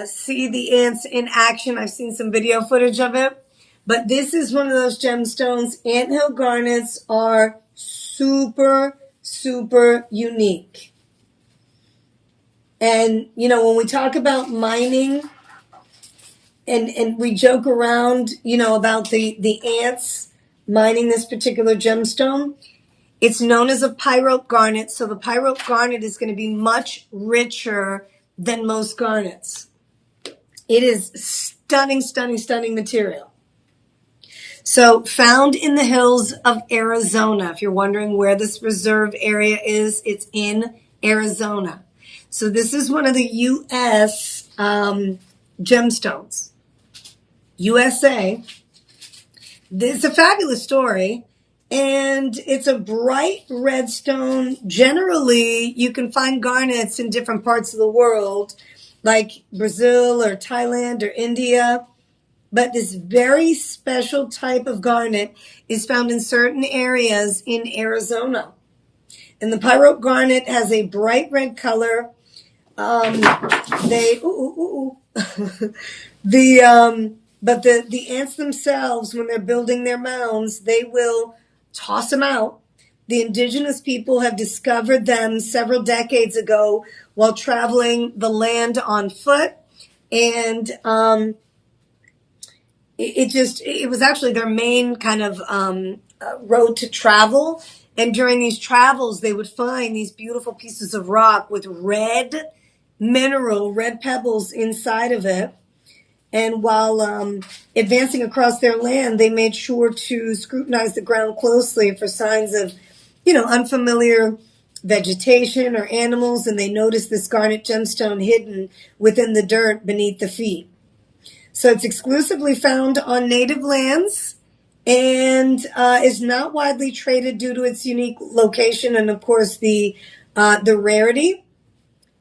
see the ants in action. I've seen some video footage of it. But this is one of those gemstones. Anthill garnets are super, super unique. And, when we talk about mining and we joke around, about the ants mining this particular gemstone, it's known as a pyrope garnet. So the pyrope garnet is going to be much richer than most garnets. It is stunning, stunning, stunning material. So found in the hills of Arizona. If you're wondering where this reserve area is, it's in Arizona. So this is one of the U.S. Gemstones. USA. It's a fabulous story. And it's a bright red stone. Generally, you can find garnets in different parts of the world, like Brazil or Thailand or India. But this very special type of garnet is found in certain areas in Arizona. And the pyrope garnet has a bright red color. But the ants themselves, when they're building their mounds, they will toss them out. The indigenous people have discovered them several decades ago while traveling the land on foot. And it was actually their main kind of road to travel. And during these travels, they would find these beautiful pieces of rock with red pebbles inside of it. And while advancing across their land, they made sure to scrutinize the ground closely for signs of, unfamiliar vegetation or animals. And they noticed this garnet gemstone hidden within the dirt beneath the feet. So it's exclusively found on native lands and is not widely traded due to its unique location and, of course, the rarity.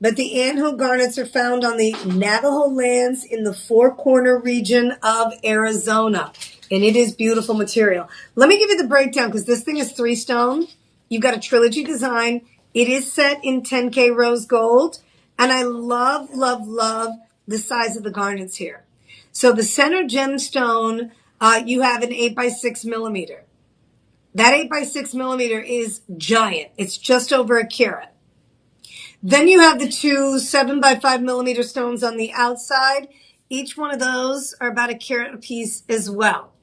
But the anthill garnets are found on the Navajo lands in the Four Corner region of Arizona. And it is beautiful material. Let me give you the breakdown because this thing is 3 stone. You've got a trilogy design. It is set in 10K rose gold. And I love, love, love the size of the garnets here. So the center gemstone, you have an 8x6 millimeter. That 8x6 millimeter is giant. It's just over a carat. Then you have the 2 7x5 millimeter stones on the outside. Each one of those are about a carat apiece as well.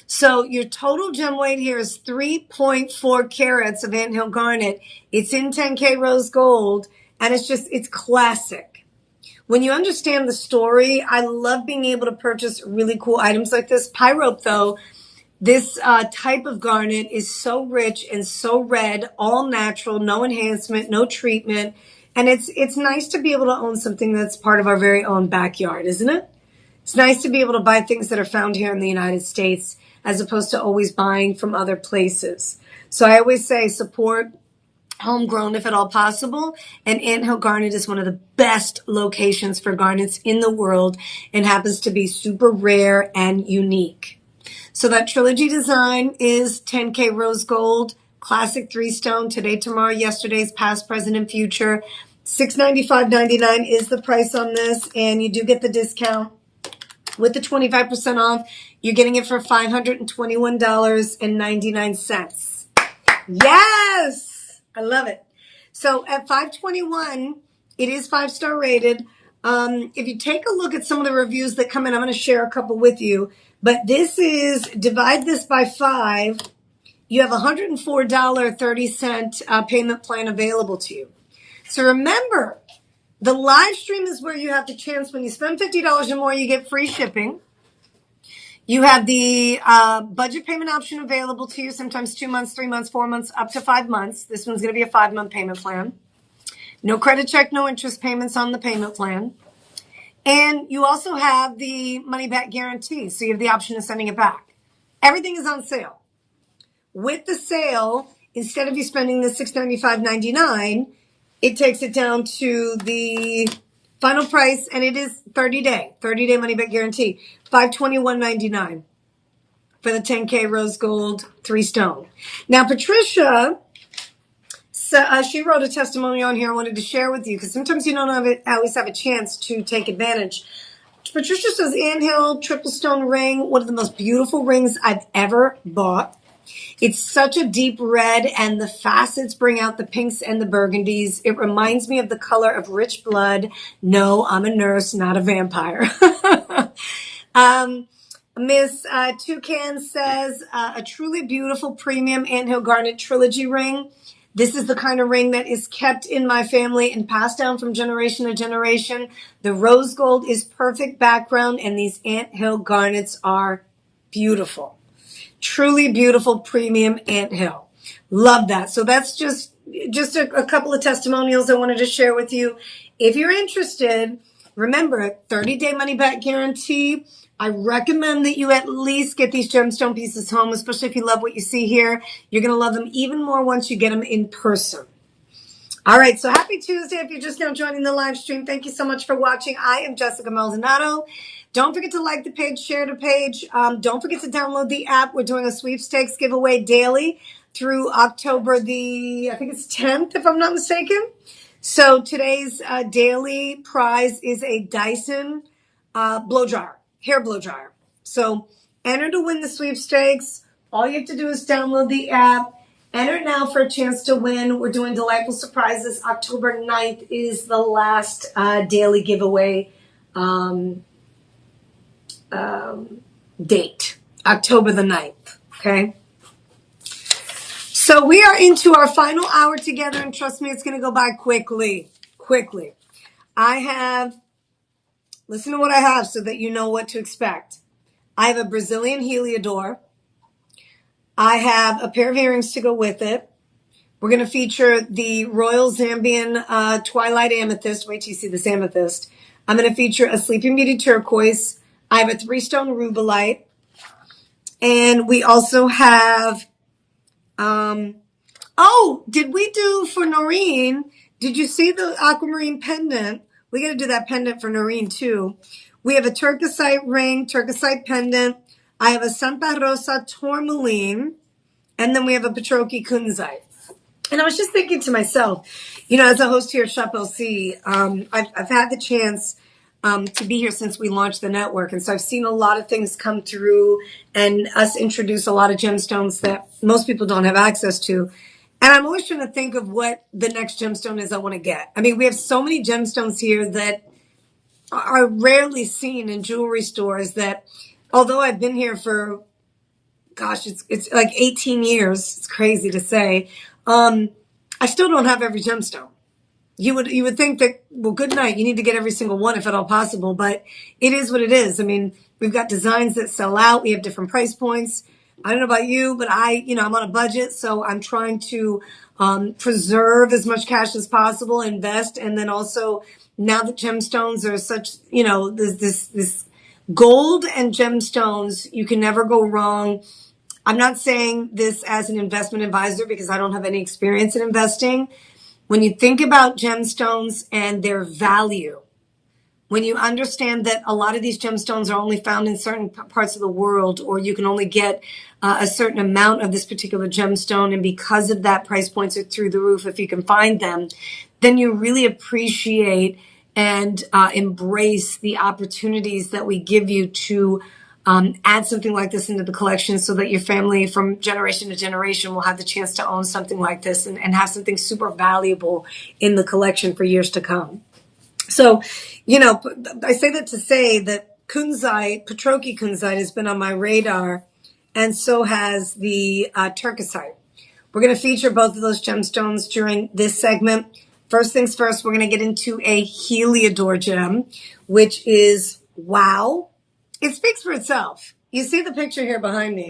So your total gem weight here is 3.4 carats of anthill garnet. It's in 10K rose gold, and it's classic. When you understand the story, I love being able to purchase really cool items like this. Pyrope, though, this type of garnet is so rich and so red, all natural, no enhancement, no treatment. And it's nice to be able to own something that's part of our very own backyard, isn't it? It's nice to be able to buy things that are found here in the United States as opposed to always buying from other places. So I always say support homegrown if at all possible. And anthill garnet is one of the best locations for garnets in the world and happens to be super rare and unique. So that trilogy design is 10K rose gold, classic 3 stone, today, tomorrow, yesterday's, past, present, and future. $695.99 is the price on this, and you do get the discount with the 25% off. You're getting it for $521.99. Yes! I love it. So at $521, it is 5-star rated. If you take a look at some of the reviews that come in, I'm going to share a couple with you. But this is, divide this by 5. You have $104.30 payment plan available to you. So remember, the live stream is where you have the chance when you spend $50 or more, you get free shipping. You have the budget payment option available to you, sometimes 2 months, 3 months, 4 months, up to 5 months. This one's going to be a 5-month payment plan. No credit check, no interest payments on the payment plan. And you also have the money back guarantee. So you have the option of sending it back. Everything is on sale. With the sale, instead of you spending the $695.99, it takes it down to the final price, and it is 30-day money back guarantee, $521.99 for the 10K rose gold 3 stone. Now, Patricia, she wrote a testimonial on here I wanted to share with you because sometimes you don't always have a chance to take advantage. Patricia says, Anthill triple stone ring, one of the most beautiful rings I've ever bought. It's such a deep red, and the facets bring out the pinks and the burgundies. It reminds me of the color of rich blood. No, I'm a nurse, not a vampire. Miss Toucan says, a truly beautiful premium Anthill Garnet Trilogy ring. This is the kind of ring that is kept in my family and passed down from generation to generation. The rose gold is perfect background, and these Anthill garnets are beautiful. Truly beautiful premium Anthill. Love that. So that's just a couple of testimonials I wanted to share with you. If you're interested, remember, 30-day money back guarantee. I recommend that you at least get these gemstone pieces home, especially if you love what you see here. You're going to love them even more once you get them in person. All right, so happy Tuesday. If you're just now joining the live stream, thank you so much for watching. I am Jessica Maldonado. Don't forget to like the page, share the page. Don't forget to download the app. We're doing a sweepstakes giveaway daily through October I think it's 10th, if I'm not mistaken. So today's daily prize is a Dyson blow dryer, hair blow dryer. So enter to win the sweepstakes. All you have to do is download the app. Enter now for a chance to win. We're doing delightful surprises. October 9th is the last daily giveaway date. October the 9th. Okay. So we are into our final hour together, and trust me, it's going to go by quickly. Quickly. Listen to what I have so that you know what to expect. I have a Brazilian Heliodor. I have a pair of earrings to go with it. We're going to feature the Royal Zambian Twilight Amethyst. Wait till you see this amethyst. I'm going to feature a Sleeping Beauty Turquoise. I have a 3-stone Rubelite. And we also have, did we do for Noreen? Did you see the aquamarine pendant? We got to do that pendant for Noreen too. We have a turquoisite ring, turquoisite pendant. I have a Santa Rosa tourmaline. And then we have a Patroki kunzite. And I was just thinking to myself, as a host here at Shop LC, I've had the chance to be here since we launched the network. And so I've seen a lot of things come through and us introduce a lot of gemstones that most people don't have access to. And I'm always trying to think of what the next gemstone is I want to get. I mean, we have so many gemstones here that are rarely seen in jewelry stores that, although I've been here for, gosh, it's like 18 years. It's crazy to say. I still don't have every gemstone. You would think that, well, good night. You need to get every single one if at all possible, but it is what it is. I mean, we've got designs that sell out. We have different price points. I don't know about you, but I'm on a budget, so I'm trying to preserve as much cash as possible, invest, and then also now that gemstones are such, there's this gold and gemstones, you can never go wrong. I'm not saying this as an investment advisor because I don't have any experience in investing. When you think about gemstones and their value, when you understand that a lot of these gemstones are only found in certain parts of the world, or you can only get a certain amount of this particular gemstone, and because of that, price points are through the roof if you can find them, then you really appreciate and embrace the opportunities that we give you to add something like this into the collection so that your family from generation to generation will have the chance to own something like this and have something super valuable in the collection for years to come. So, I say that to say that kunzite, Patroki kunzite, has been on my radar, and so has the turquoisite. We're going to feature both of those gemstones during this segment. First things first, we're going to get into a Heliodor gem, which is, wow. It speaks for itself. You see the picture here behind me.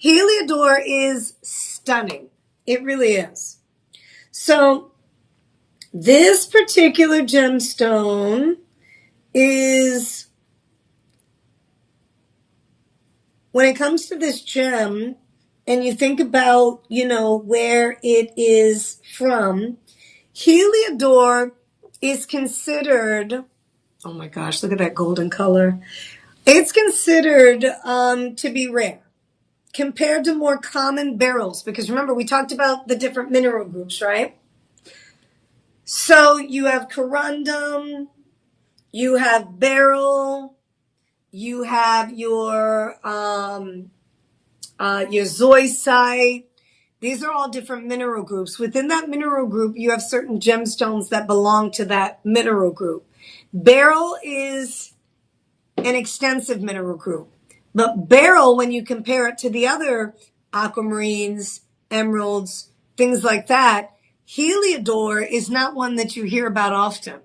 Heliodor is stunning. It really is. So This particular gemstone is, when it comes to this gem, and you think about, where it is from, Heliodor is considered, oh my gosh, look at that golden color. It's considered to be rare compared to more common beryls, because remember, we talked about the different mineral groups, right? So you have corundum, you have beryl, you have your zoisite. These are all different mineral groups. Within that mineral group, you have certain gemstones that belong to that mineral group. Beryl is an extensive mineral group. But beryl, when you compare it to the other aquamarines, emeralds, things like that, Heliodor is not one that you hear about often.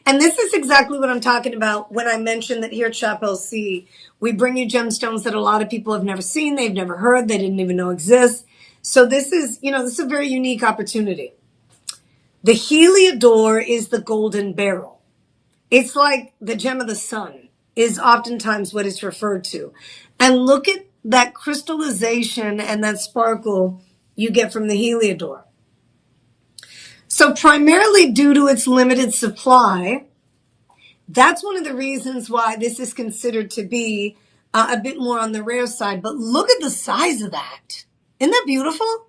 And this is exactly what I'm talking about when I mentioned that here at Shop LC, we bring you gemstones that a lot of people have never seen, they've never heard, they didn't even know exist. So this is a very unique opportunity. The Heliodor is the golden beryl. It's like the gem of the sun is oftentimes what it's referred to. And look at that crystallization and that sparkle you get from the Heliodor. So primarily due to its limited supply, that's one of the reasons why this is considered to be a bit more on the rare side. But look at the size of that. Isn't that beautiful?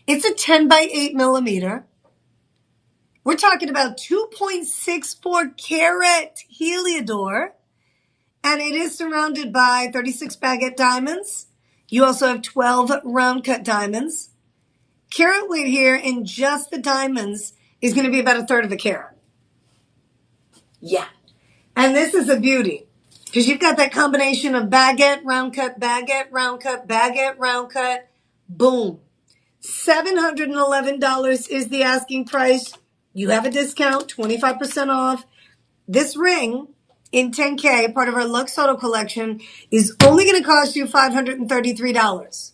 It's a 10 by 8 millimeter. We're talking about 2.64 carat Heliodor. And it is surrounded by 36 baguette diamonds. You also have 12 round cut diamonds. Carat weight here in just the diamonds is going to be about a third of a carat. Yeah. And this is a beauty because you've got that combination of baguette, round cut, baguette, round cut, baguette, round cut. Boom. $711 is the asking price. You have a discount, 25% off. This ring in 10K, part of our Lux Auto collection, is only going to cost you $533.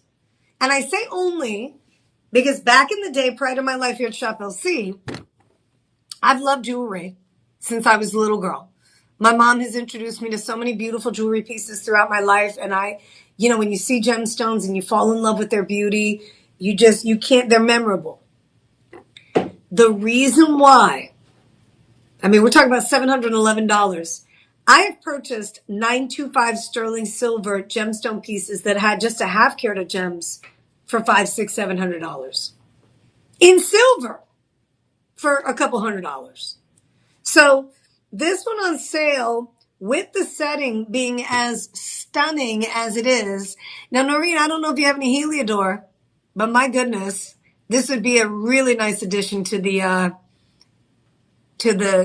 And I say only because back in the day, prior to my life here at Shop LC, I've loved jewelry since I was a little girl. My mom has introduced me to so many beautiful jewelry pieces throughout my life. And when you see gemstones and you fall in love with their beauty, you can't, they're memorable. The reason why, we're talking about $711. I have purchased 925 sterling silver gemstone pieces that had just a half carat of gems for $500, $600, $700 in silver for a couple $100. So this one on sale with the setting being as stunning as it is. Now, Noreen, I don't know if you have any Heliodor, but my goodness, this would be a really nice addition to the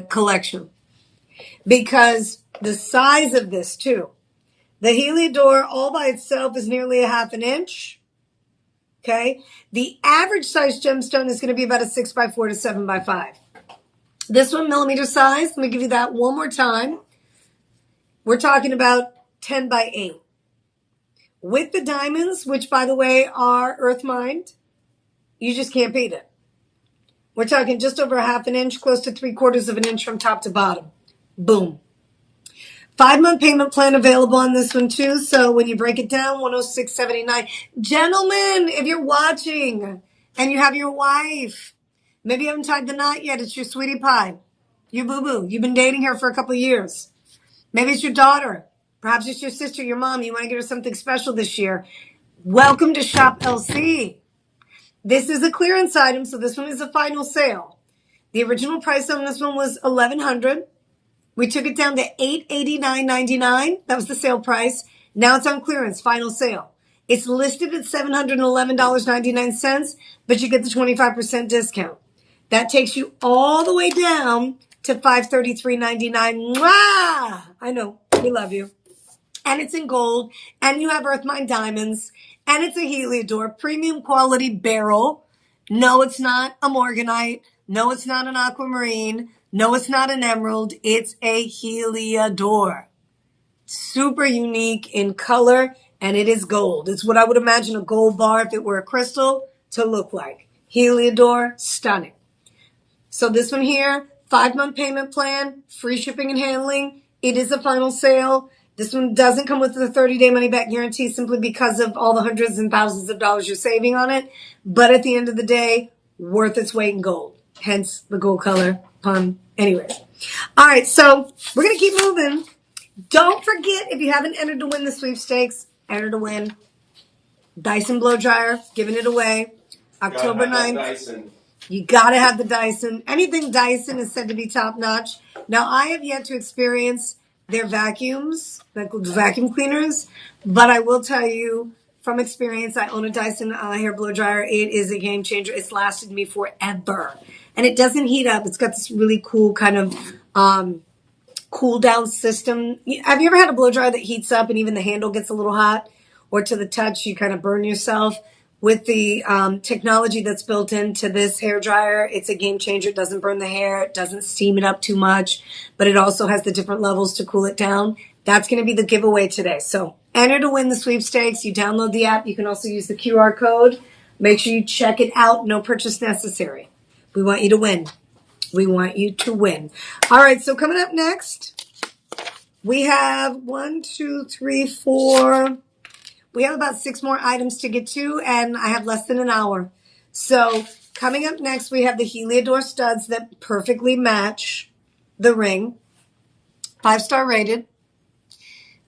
collection because the size of this too. The Heliodor all by itself is nearly a half an inch. Okay. The average size gemstone is going to be about a 6x4 to 7x5. This one millimeter size. Let me give you that one more time. We're talking about 10 by 8. With the diamonds, which by the way are earth mined, you just can't beat it. We're talking just over a half an inch, close to 3/4 of an inch from top to bottom. Boom. 5-month payment plan available on this one too. So when you break it down, $106.79. Gentlemen, if you're watching and you have your wife, maybe you haven't tied the knot yet. It's your sweetie pie, your boo-boo. You've been dating her for a couple of years. Maybe it's your daughter. Perhaps it's your sister, your mom. You want to get her something special this year. Welcome to Shop LC. This is a clearance item, so this one is a final sale. The original price on this one was $1,100. We took it down to $889.99. That was the sale price. Now it's on clearance, final sale. It's listed at $711.99, but you get the 25% discount. That takes you all the way down to $533.99. Mwah! I know, we love you. And it's in gold, and you have earth mine diamonds, and it's a Heliodor premium quality beryl. No, it's not a morganite. No, it's not an aquamarine. No, it's not an emerald. It's a Heliodor. Super unique in color, and it is gold. It's what I would imagine a gold bar, if it were a crystal, to look like. Heliodor, stunning. So this one here, 5-month payment plan, free shipping and handling. It is a final sale. This one doesn't come with the 30-day money-back guarantee simply because of all the hundreds and thousands of dollars you're saving on it. But at the end of the day, worth its weight in gold. Hence the gold color pun. Anyways. All right, so we're going to keep moving. Don't forget, if you haven't entered to win the sweepstakes, enter to win. Dyson blow dryer, giving it away. October 9th.
Dyson.
You gotta have the Dyson. Anything Dyson is said to be top notch. Now, I have yet to experience their vacuums, like vacuum cleaners, but I will tell you from experience, I own a Dyson hair blow dryer. It is a game changer. It's lasted me forever. And it doesn't heat up. It's got this really cool kind of cool down system. Have you ever had a blow dryer that heats up and even the handle gets a little hot? Or to the touch, you kind of burn yourself? With the technology that's built into this hair dryer, it's a game changer. It doesn't burn the hair. It doesn't steam it up too much, but it also has the different levels to cool it down. That's going to be the giveaway today. So enter to win the sweepstakes. You download the app. You can also use the QR code. Make sure you check it out. No purchase necessary. We want you to win. We want you to win. All right. So coming up next, we have 1, 2, 3, 4... We have about 6 more items to get to, and I have less than an hour. So coming up next, we have the Heliodor studs that perfectly match the ring. 5-star rated.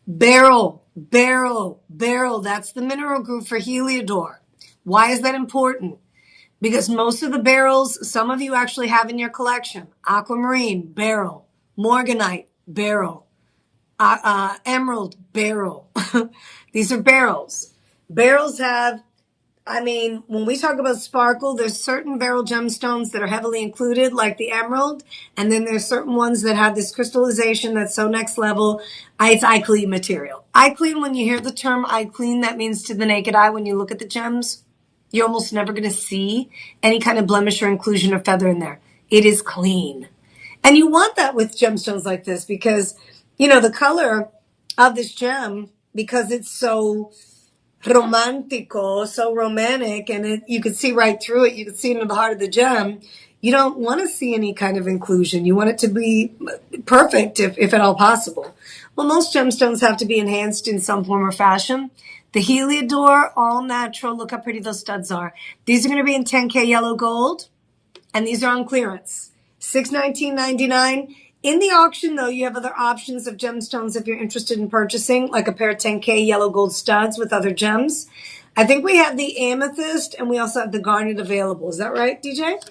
Barrel. That's the mineral group for Heliodor. Why is that important? Because most of the barrels, some of you aqually have in your collection. Aquamarine, barrel. Morganite, barrel. Emerald, barrel. These are barrels. Barrels have, when we talk about sparkle, there's certain barrel gemstones that are heavily included, like the emerald, and then there's certain ones that have this crystallization that's so next level. It's eye clean material. Eye clean, when you hear the term eye clean, that means to the naked eye, when you look at the gems, you're almost never going to see any kind of blemish or inclusion or feather in there. It is clean. And you want that with gemstones like this because, the color of this gem, because it's so romantico, so romantic, and you can see right through it. You can see into the heart of the gem. You don't want to see any kind of inclusion. You want it to be perfect, if at all possible. Well, most gemstones have to be enhanced in some form or fashion. The Heliodor, all natural. Look how pretty those studs are. These are going to be in 10K yellow gold, and these are on clearance. $619.99. In the auction, though, you have other options of gemstones if you're interested in purchasing, like a pair of 10K yellow gold studs with other gems. I think we have the amethyst, and we also have the garnet available. Is that right, DJ? Let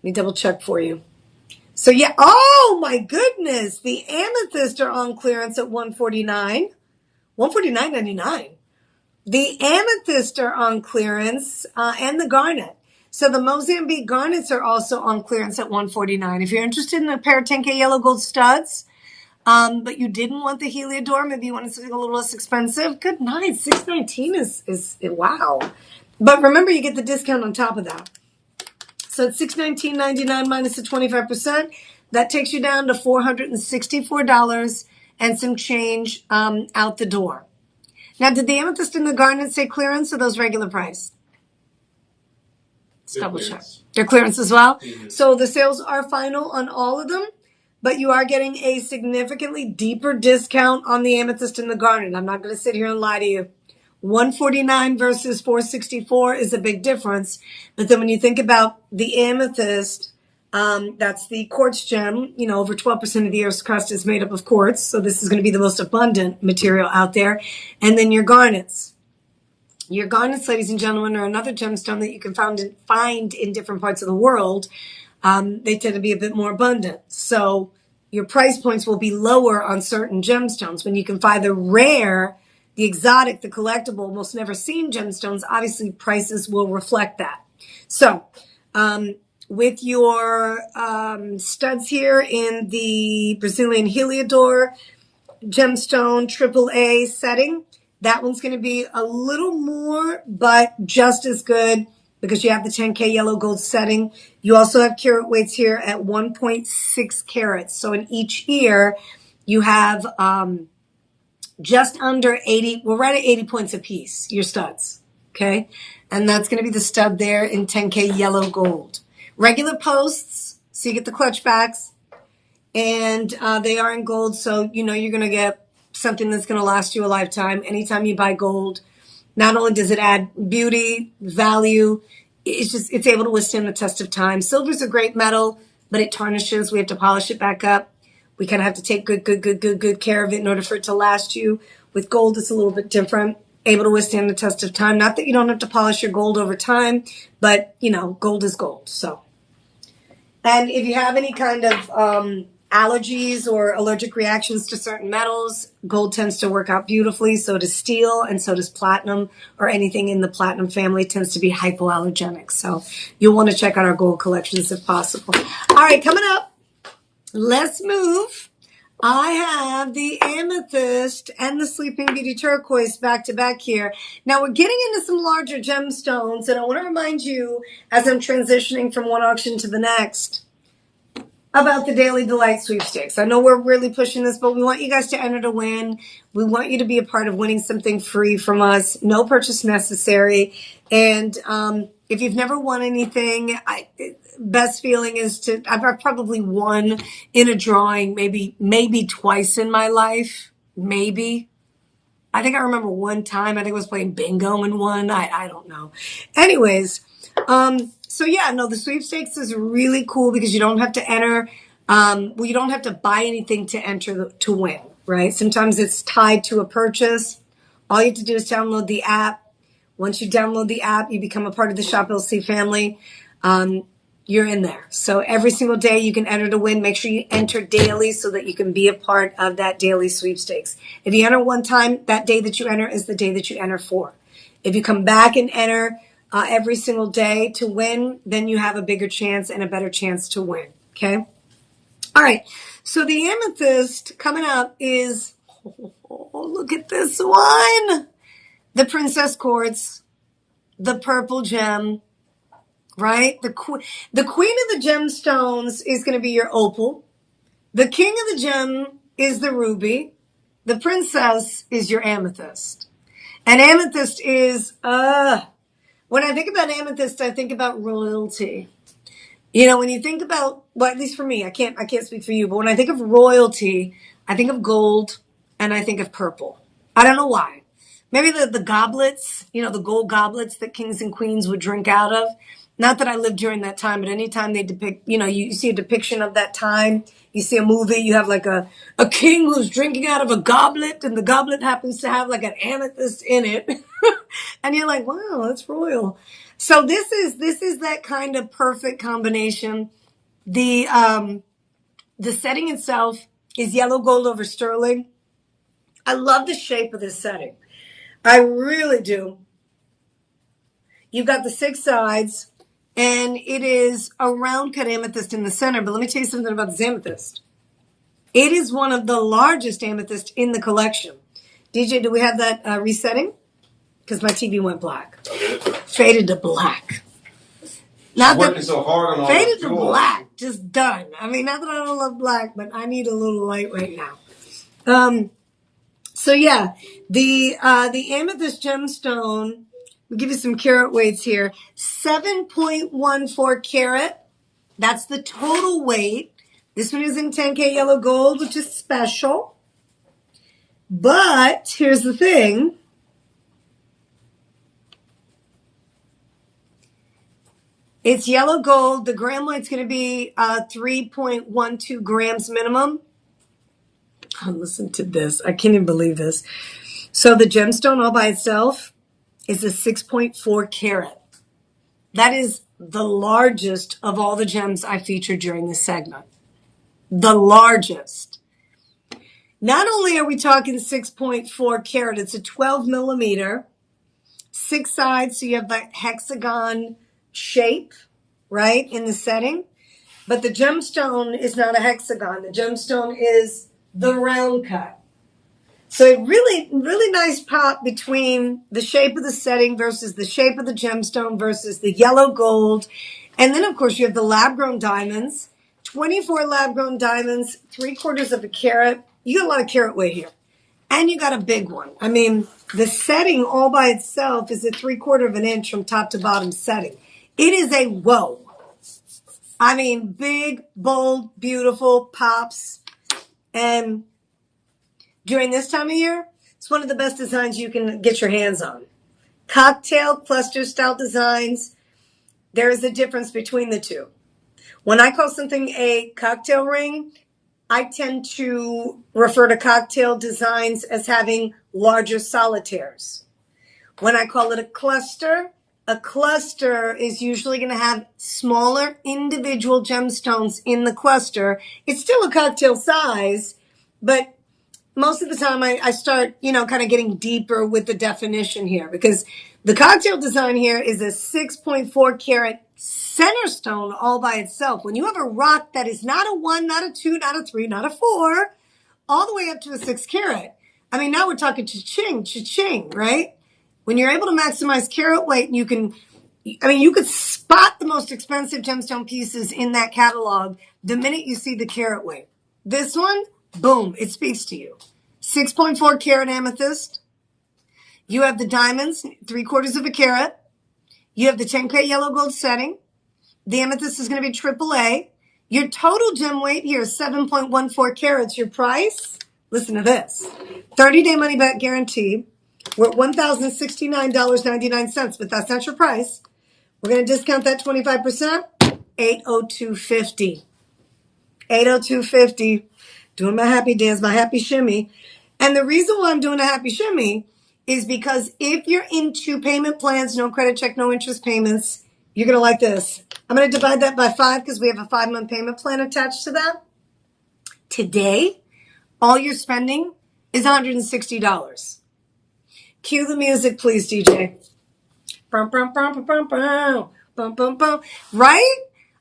me double check for you. So, yeah. Oh, my goodness. The amethyst are on clearance at $149. $149.99. The amethyst are on clearance, and the garnet. So the Mozambique garnets are also on clearance at $149. If you're interested in a pair of 10K yellow gold studs, but you didn't want the Heliodor, maybe you wanted something a little less expensive, good night. $619 is wow. But remember, you get the discount on top of that. So it's $619.99 minus the 25%. That takes you down to $464 and some change out the door. Now, did the amethyst and the garnet say clearance or those regular price? Let's double check. They're clearance as well. Mm-hmm. So the sales are final on all of them, but you are getting a significantly deeper discount on the amethyst and the garnet. I'm not going to sit here and lie to you. $149 versus $464 is a big difference. But then when you think about the amethyst, that's the quartz gem. Over 12% of the Earth's crust is made up of quartz. So this is going to be the most abundant material out there. And then your garnets. Your garnets, ladies and gentlemen, are another gemstone that you can find in different parts of the world. They tend to be a bit more abundant. So your price points will be lower on certain gemstones. When you can find the rare, the exotic, the collectible, most never seen gemstones, obviously prices will reflect that. So with your studs here in the Brazilian Heliodor gemstone AAA setting, that one's going to be a little more, but just as good because you have the 10K yellow gold setting. You also have carat weights here at 1.6 carats. So in each ear, you have just under 80. We're right at 80 points a piece, your studs. Okay. And that's going to be the stud there in 10K yellow gold. Regular posts, so you get the clutch backs, and they are in gold, so you know you're going to get something that's going to last you a lifetime. Anytime you buy gold, not only does it add beauty, value, it's able to withstand the test of time. Silver's a great metal, but it tarnishes. We have to polish it back up. We kind of have to take good care of it in order for it to last you. With gold, it's a little bit different. Able to withstand the test of time. Not that you don't have to polish your gold over time, but you know, gold is gold. So, and if you have any kind of allergies or allergic reactions to certain metals, gold tends to work out beautifully. So does steel, and so does platinum, or anything in the platinum family tends to be hypoallergenic. So you'll want to check out our gold collections if possible. All right, coming up, let's move. I have the amethyst and the Sleeping Beauty turquoise back to back here. Now we're getting into some larger gemstones, and I want to remind you, as I'm transitioning from one auction to the next, about the Daily Delight sweepstakes. I know we're really pushing this, but we want you guys to enter to win. We want you to be a part of winning something free from us. No purchase necessary. And if you've never won anything, best feeling is to, I've probably won in a drawing maybe twice in my life. Maybe. I think I remember one time, I think I was playing bingo and won. I don't know. Anyways, so yeah, no, the sweepstakes is really cool because you don't have to enter, you don't have to buy anything to enter to win, right? Sometimes it's tied to a purchase. All you have to do is download the app. Once you download the app, you become a part of the Shop LC family. You're in there. So every single day you can enter to win. Make sure you enter daily so that you can be a part of that daily sweepstakes. If you enter one time, that day that you enter is the day that you enter for. If you come back and enter every single day to win, then you have a bigger chance and a better chance to win. Okay? All right. So the amethyst coming up is, oh, look at this one. The Princess Quartz, the purple gem. Right? The queen of the gemstones is going to be your opal. The king of the gem is the ruby. The princess is your amethyst. And amethyst is, when I think about amethyst, I think about royalty. You know, when you think about, well, at least for me, I can't speak for you, but when I think of royalty, I think of gold and I think of purple. I don't know why. Maybe the goblets, you know, the gold goblets that kings and queens would drink out of. Not that I lived during that time, but anytime they depict, you know, you see a depiction of that time, you see a movie, you have like a king who's drinking out of a goblet, and the goblet happens to have like an amethyst in it. And you're like, wow, that's royal. So this is that kind of perfect combination. The setting itself is yellow gold over sterling. I love the shape of this setting. I really do. You've got the 6 sides, and it is a round cut amethyst in the center. But let me tell you something about this amethyst. It is one of the largest amethysts in the collection. DJ, do we have that resetting? Because my TV went black.
Okay.
Faded to black.
Not working so hard on all
faded to black. Just done. I mean, not that I don't love black, but I need a little light right now. So yeah, the amethyst gemstone, we'll give you some carat weights here. 7.14 carat. That's the total weight. This one is in 10K yellow gold, which is special. But here's the thing. It's yellow gold. The gram weight's going to be 3.12 grams minimum. Oh, listen to this. I can't even believe this. So the gemstone all by itself is a 6.4 carat. That is the largest of all the gems I featured during this segment. The largest. Not only are we talking 6.4 carat, it's a 12 millimeter, 6 sides, so you have that hexagon shape, right, in the setting. But the gemstone is not a hexagon. The gemstone is the round cut. So it really nice pop between the shape of the setting versus the shape of the gemstone versus the yellow gold. And then, of course, you have the lab-grown diamonds. 24 lab-grown diamonds, 3/4 of a carat. You got a lot of carat weight here. And you got a big one. I mean, the setting all by itself is a 3/4 of an inch from top to bottom setting. It is a whoa. I mean, big, bold, beautiful pops. And during this time of year, it's one of the best designs you can get your hands on. Cocktail cluster style designs, there is a difference between the two. When I call something a cocktail ring, I tend to refer to cocktail designs as having larger solitaires. When I call it a cluster is usually going to have smaller individual gemstones in the cluster. It's still a cocktail size, but most of the time I start, kind of getting deeper with the definition here, because the cocktail design here is a 6.4 carat center stone all by itself. When you have a rock that is not a 1, not a 2, not a 3, not a 4, all the way up to a 6 carat, I mean, now we're talking cha-ching, right? When you're able to maximize carat weight, you could spot the most expensive gemstone pieces in that catalog the minute you see the carat weight. This one, boom, it speaks to you. 6.4 carat amethyst. You have the diamonds, 3/4 of a carat. You have the 10 karat yellow gold setting. The amethyst is going to be AAA. Your total gem weight here is 7.14 carats. Your price, listen to this, 30-day money back guarantee. We're at $1,069.99, but that's not your price. We're going to discount that 25%, $802.50. $802.50. Doing my happy dance, my happy shimmy. And the reason why I'm doing a happy shimmy is because if you're into payment plans, no credit check, no interest payments, you're going to like this. I'm going to divide that by 5 because we have a 5-month payment plan attached to that. Today, all you're spending is $160. Cue the music, please, DJ. Bum, bum, bum, bum, bum, bum, bum, bum, bum. Right?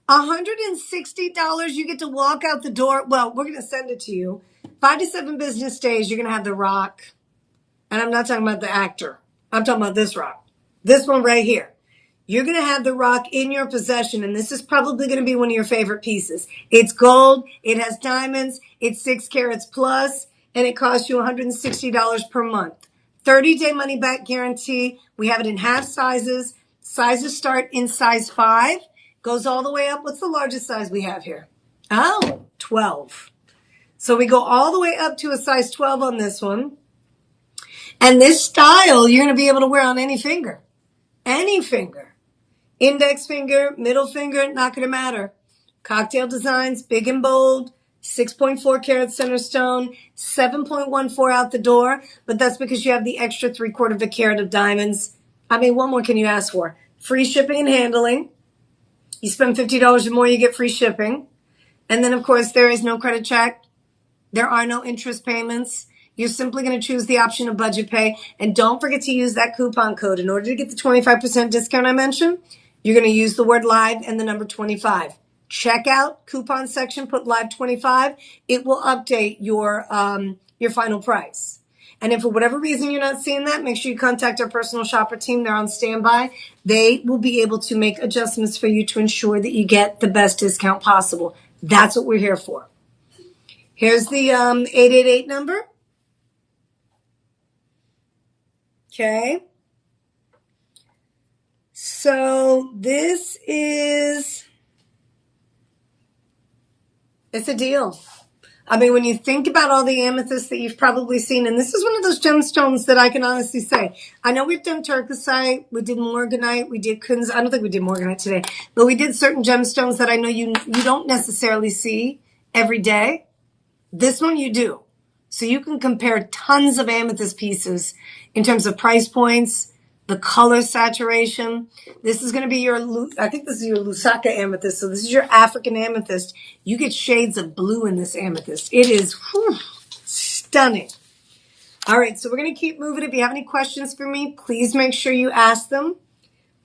$160, you get to walk out the door. Well, we're going to send it to you. 5 to 7 business days, you're going to have the rock. And I'm not talking about the actor. I'm talking about this rock. This one right here. You're going to have the rock in your possession, and this is probably going to be one of your favorite pieces. It's gold. It has diamonds. It's 6 carats plus, and it costs you $160 per month. 30-day money-back guarantee. We have it in half sizes. Sizes start in size 5. Goes all the way up. What's the largest size we have here? Oh, 12. So we go all the way up to a size 12 on this one. And this style, you're going to be able to wear on any finger. Any finger. Index finger, middle finger, not going to matter. Cocktail designs, big and bold. 6.4 carat center stone, 7.14 out the door. But that's because you have the extra 3/4 of a carat of diamonds. I mean, what more can you ask for? Free shipping and handling. You spend $50 or more, you get free shipping. And then, of course, there is no credit check. There are no interest payments. You're simply going to choose the option of budget pay. And don't forget to use that coupon code. In order to get the 25% discount I mentioned, you're going to use the word live and the number 25. Checkout, coupon section, put live 25. It will update your final price. And if for whatever reason you're not seeing that, make sure you contact our personal shopper team. They're on standby. They will be able to make adjustments for you to ensure that you get the best discount possible. That's what we're here for. Here's the 888 number. Okay. So this is, it's a deal. I mean, when you think about all the amethysts that you've probably seen, and this is one of those gemstones that I can honestly say, I know we've done turquoisite, we did morganite, we did kunzite. I don't think we did morganite today, but we did certain gemstones that I know you don't necessarily see every day. This one you do. So you can compare tons of amethyst pieces in terms of price points, the color saturation. This is going to be I think this is your Lusaka amethyst. So this is your African amethyst. You get shades of blue in this amethyst. It is stunning. All right, so we're going to keep moving. If you have any questions for me, please make sure you ask them.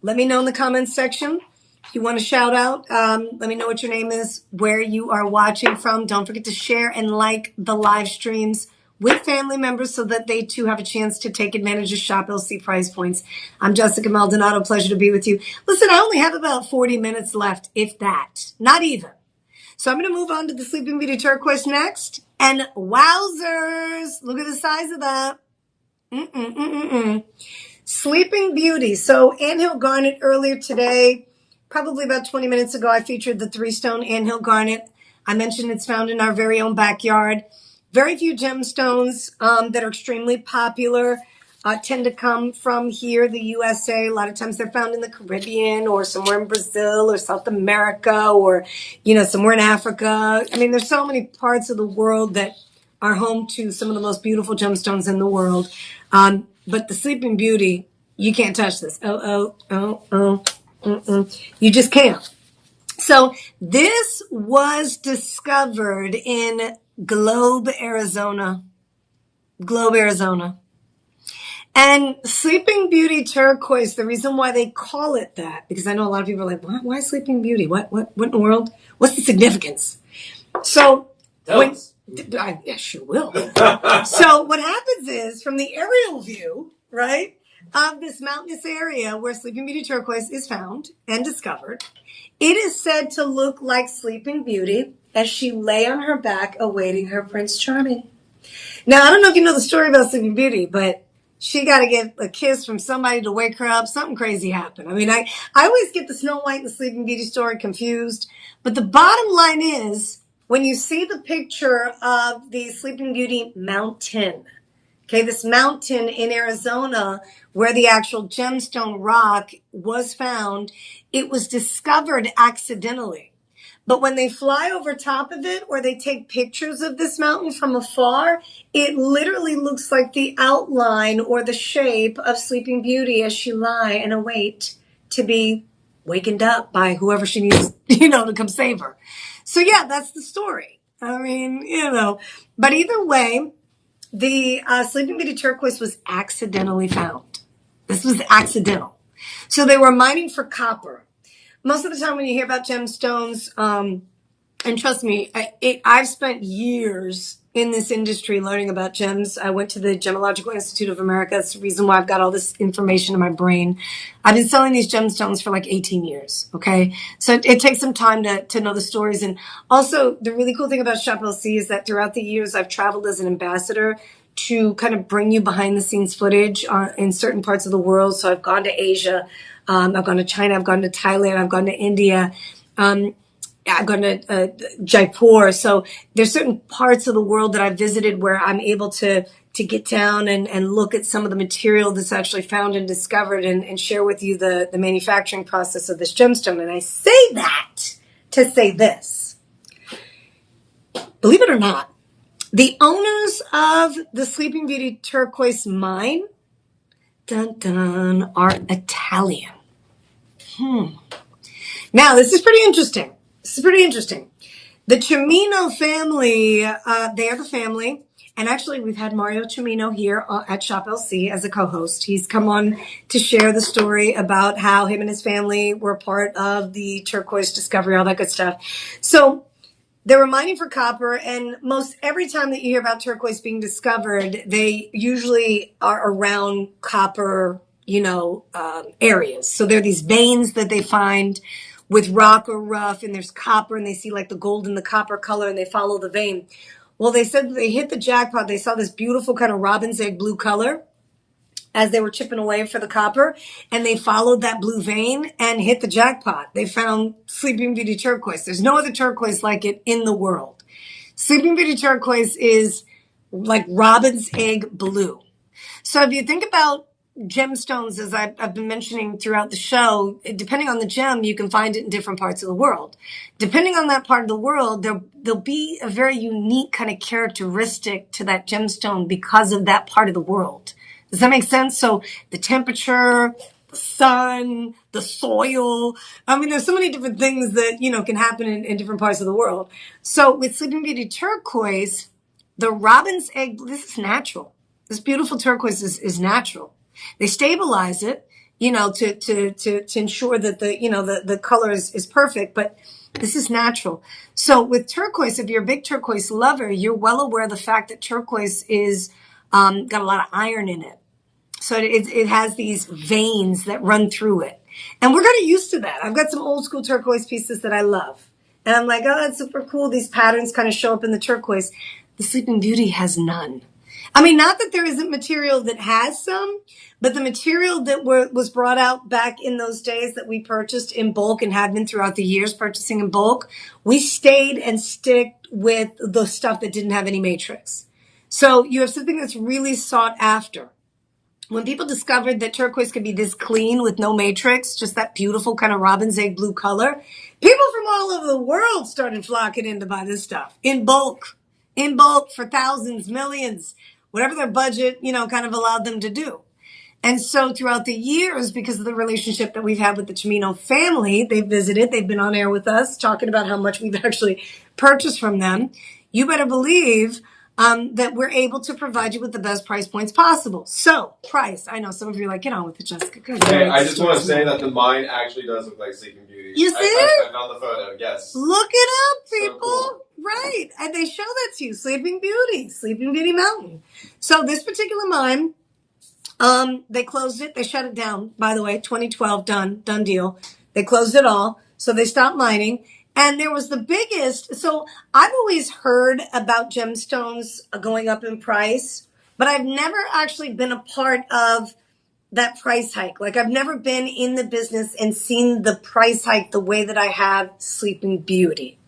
Let me know in the comments section. If you want to shout out, let me know what your name is, where you are watching from. Don't forget to share and like the live streams with family members so that they too have a chance to take advantage of Shop LC price points. I'm Jessica Maldonado. Pleasure to be with you. Listen, I only have about 40 minutes left, if that. Not even. So I'm going to move on to the Sleeping Beauty Turquoise next. And wowzers, look at the size of that. Sleeping Beauty. So Anthill Garnet earlier today probably about 20 minutes ago, I featured the 3-stone anthill garnet. I mentioned it's found in our very own backyard. Very few gemstones that are extremely popular tend to come from here, the USA. A lot of times they're found in the Caribbean or somewhere in Brazil or South America or, somewhere in Africa. I mean, there's so many parts of the world that are home to some of the most beautiful gemstones in the world. But the Sleeping Beauty, you can't touch this. You just can't. So this was discovered in Globe, Arizona. Globe, Arizona. And Sleeping Beauty turquoise, the reason why they call it that, because I know a lot of people are like, why Sleeping Beauty? What in the world? What's the significance? So I sure will. So what happens is, from the aerial view, right, of this mountainous area where Sleeping Beauty turquoise is found and discovered, it is said to look like Sleeping Beauty as she lay on her back awaiting her Prince Charming. Now, I don't know if you know the story about Sleeping Beauty, but she got to get a kiss from somebody to wake her up. Something crazy happened. I mean, I always get the Snow White and the Sleeping Beauty story confused. But the bottom line is, when you see the picture of the Sleeping Beauty mountain, okay, this mountain in Arizona where the actual gemstone rock was found, it was discovered accidentally. But when they fly over top of it or they take pictures of this mountain from afar, it literally looks like the outline or the shape of Sleeping Beauty as she lie and await to be wakened up by whoever she needs, to come save her. So yeah, that's the story. I mean, but either way, the Sleeping Beauty turquoise was accidentally found. This was accidental. So they were mining for copper. Most of the time when you hear about gemstones, and trust me, I've spent years in this industry learning about gems. I went to the Gemological Institute of America. That's the reason why I've got all this information in my brain. I've been selling these gemstones for like 18 years, okay? So it takes some time to know the stories. And also, the really cool thing about Shop LC is that throughout the years, I've traveled as an ambassador to kind of bring you behind the scenes footage in certain parts of the world. So I've gone to Asia, I've gone to China, I've gone to Thailand, I've gone to India, I've gone to Jaipur. So there's certain parts of the world that I've visited where I'm able to get down and look at some of the material that's actually found and discovered and share with you the manufacturing process of this gemstone. And I say that to say this. Believe it or not, the owners of the Sleeping Beauty turquoise mine, are Italian. Now, this is pretty interesting. The Cimino family, they are the family. And actually, we've had Mario Cimino here at Shop LC as a co-host. He's come on to share the story about how him and his family were part of the turquoise discovery, all that good stuff. So they were mining for copper, and most every time that you hear about turquoise being discovered, they usually are around copper, areas. So there are these veins that they find with rock or rough, and there's copper, and they see like the gold and the copper color, and they follow the vein. Well, they said they hit the jackpot. They saw this beautiful kind of robin's egg blue color as they were chipping away for the copper, and they followed that blue vein and hit the jackpot. They found Sleeping Beauty turquoise. There's no other turquoise like it in the world. Sleeping Beauty turquoise is like robin's egg blue. So if you think about gemstones, as I've been mentioning throughout the show, depending on the gem, you can find it in different parts of the world. Depending on that part of the world, there'll be a very unique kind of characteristic to that gemstone because of that part of the world. Does that make sense? So the temperature, the sun, the soil. I mean, there's so many different things that, can happen in different parts of the world. So with Sleeping Beauty turquoise, the robin's egg, this is natural. This beautiful turquoise is natural. They stabilize it, to ensure that the color is perfect, but this is natural. So with turquoise, if you're a big turquoise lover, you're well aware of the fact that turquoise is got a lot of iron in it. So it has these veins that run through it. And we're kind of used to that. I've got some old school turquoise pieces that I love. And I'm like, oh, that's super cool. These patterns kind of show up in the turquoise. The Sleeping Beauty has none. I mean, not that there isn't material that has some, but the material that was brought out back in those days that we purchased in bulk and have been throughout the years purchasing in bulk, we stayed and sticked with the stuff that didn't have any matrix. So you have something that's really sought after. When people discovered that turquoise could be this clean with no matrix, just that beautiful kind of robin's egg blue color, people from all over the world started flocking in to buy this stuff in bulk for thousands, millions, whatever their budget, kind of allowed them to do. And so throughout the years, because of the relationship that we've had with the Cimino family, they've visited, they've been on air with us talking about how much we've actually purchased from them. You better believe that we're able to provide you with the best price points possible. So, price. I know some of you are like, get on with it, Jessica. Good.
Hey, I just want to say that the mine actually does look like Sleeping Beauty.
You see it?
I found the photo, yes.
Look it up, people.
So cool.
Right. And they show that to you. Sleeping Beauty Mountain. So this particular mine, they closed it. They shut it down, by the way, 2012, done deal. They closed it all. So they stopped mining. And there was the biggest. So I've always heard about gemstones going up in price, but I've never actually been a part of that price hike. Like I've never been in the business and seen the price hike the way that I have Sleeping Beauty.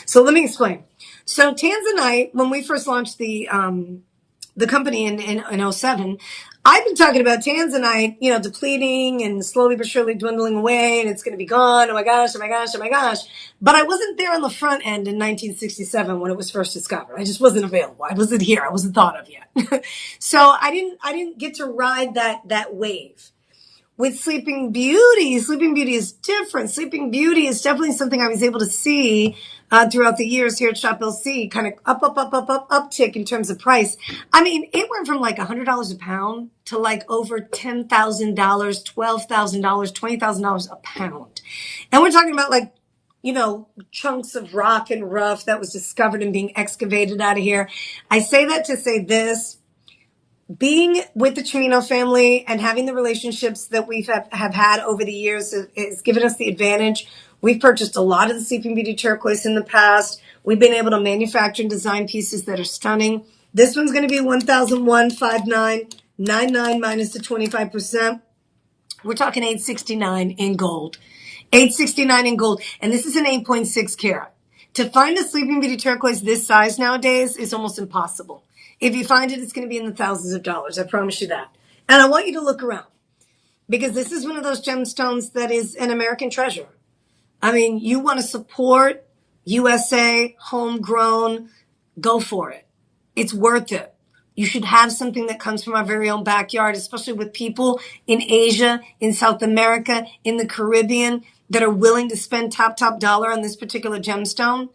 So let me explain. So Tanzanite, when we first launched the company in 07, I've been talking about Tanzanite, depleting and slowly but surely dwindling away, and it's going to be gone. Oh my gosh, oh my gosh, oh my gosh. But I wasn't there on the front end in 1967 when it was first discovered. I just wasn't available. I wasn't here. I wasn't thought of yet. So I didn't get to ride that wave. With Sleeping Beauty is different. Sleeping Beauty is definitely something I was able to see throughout the years here at Shop LC, kind of uptick in terms of price. I mean, it went from like $100 a pound to like over $10,000, $12,000, $20,000 a pound. And we're talking about like, chunks of rock and rough that was discovered and being excavated out of here. I say that to say this. Being with the Cimino family and having the relationships that we have had over the years has given us the advantage. We've purchased a lot of the Sleeping Beauty turquoise in the past. We've been able to manufacture and design pieces that are stunning. This one's going to be 1,159.99 minus the 25%. We're talking 869 in gold. 869 in gold. And this is an 8.6 carat. To find a Sleeping Beauty turquoise this size nowadays is almost impossible. If you find it, it's going to be in the thousands of dollars. I promise you that. And I want you to look around because this is one of those gemstones that is an American treasure. I mean, you want to support USA, homegrown, go for it. It's worth it. You should have something that comes from our very own backyard, especially with people in Asia, in South America, in the Caribbean that are willing to spend top dollar on this particular gemstone.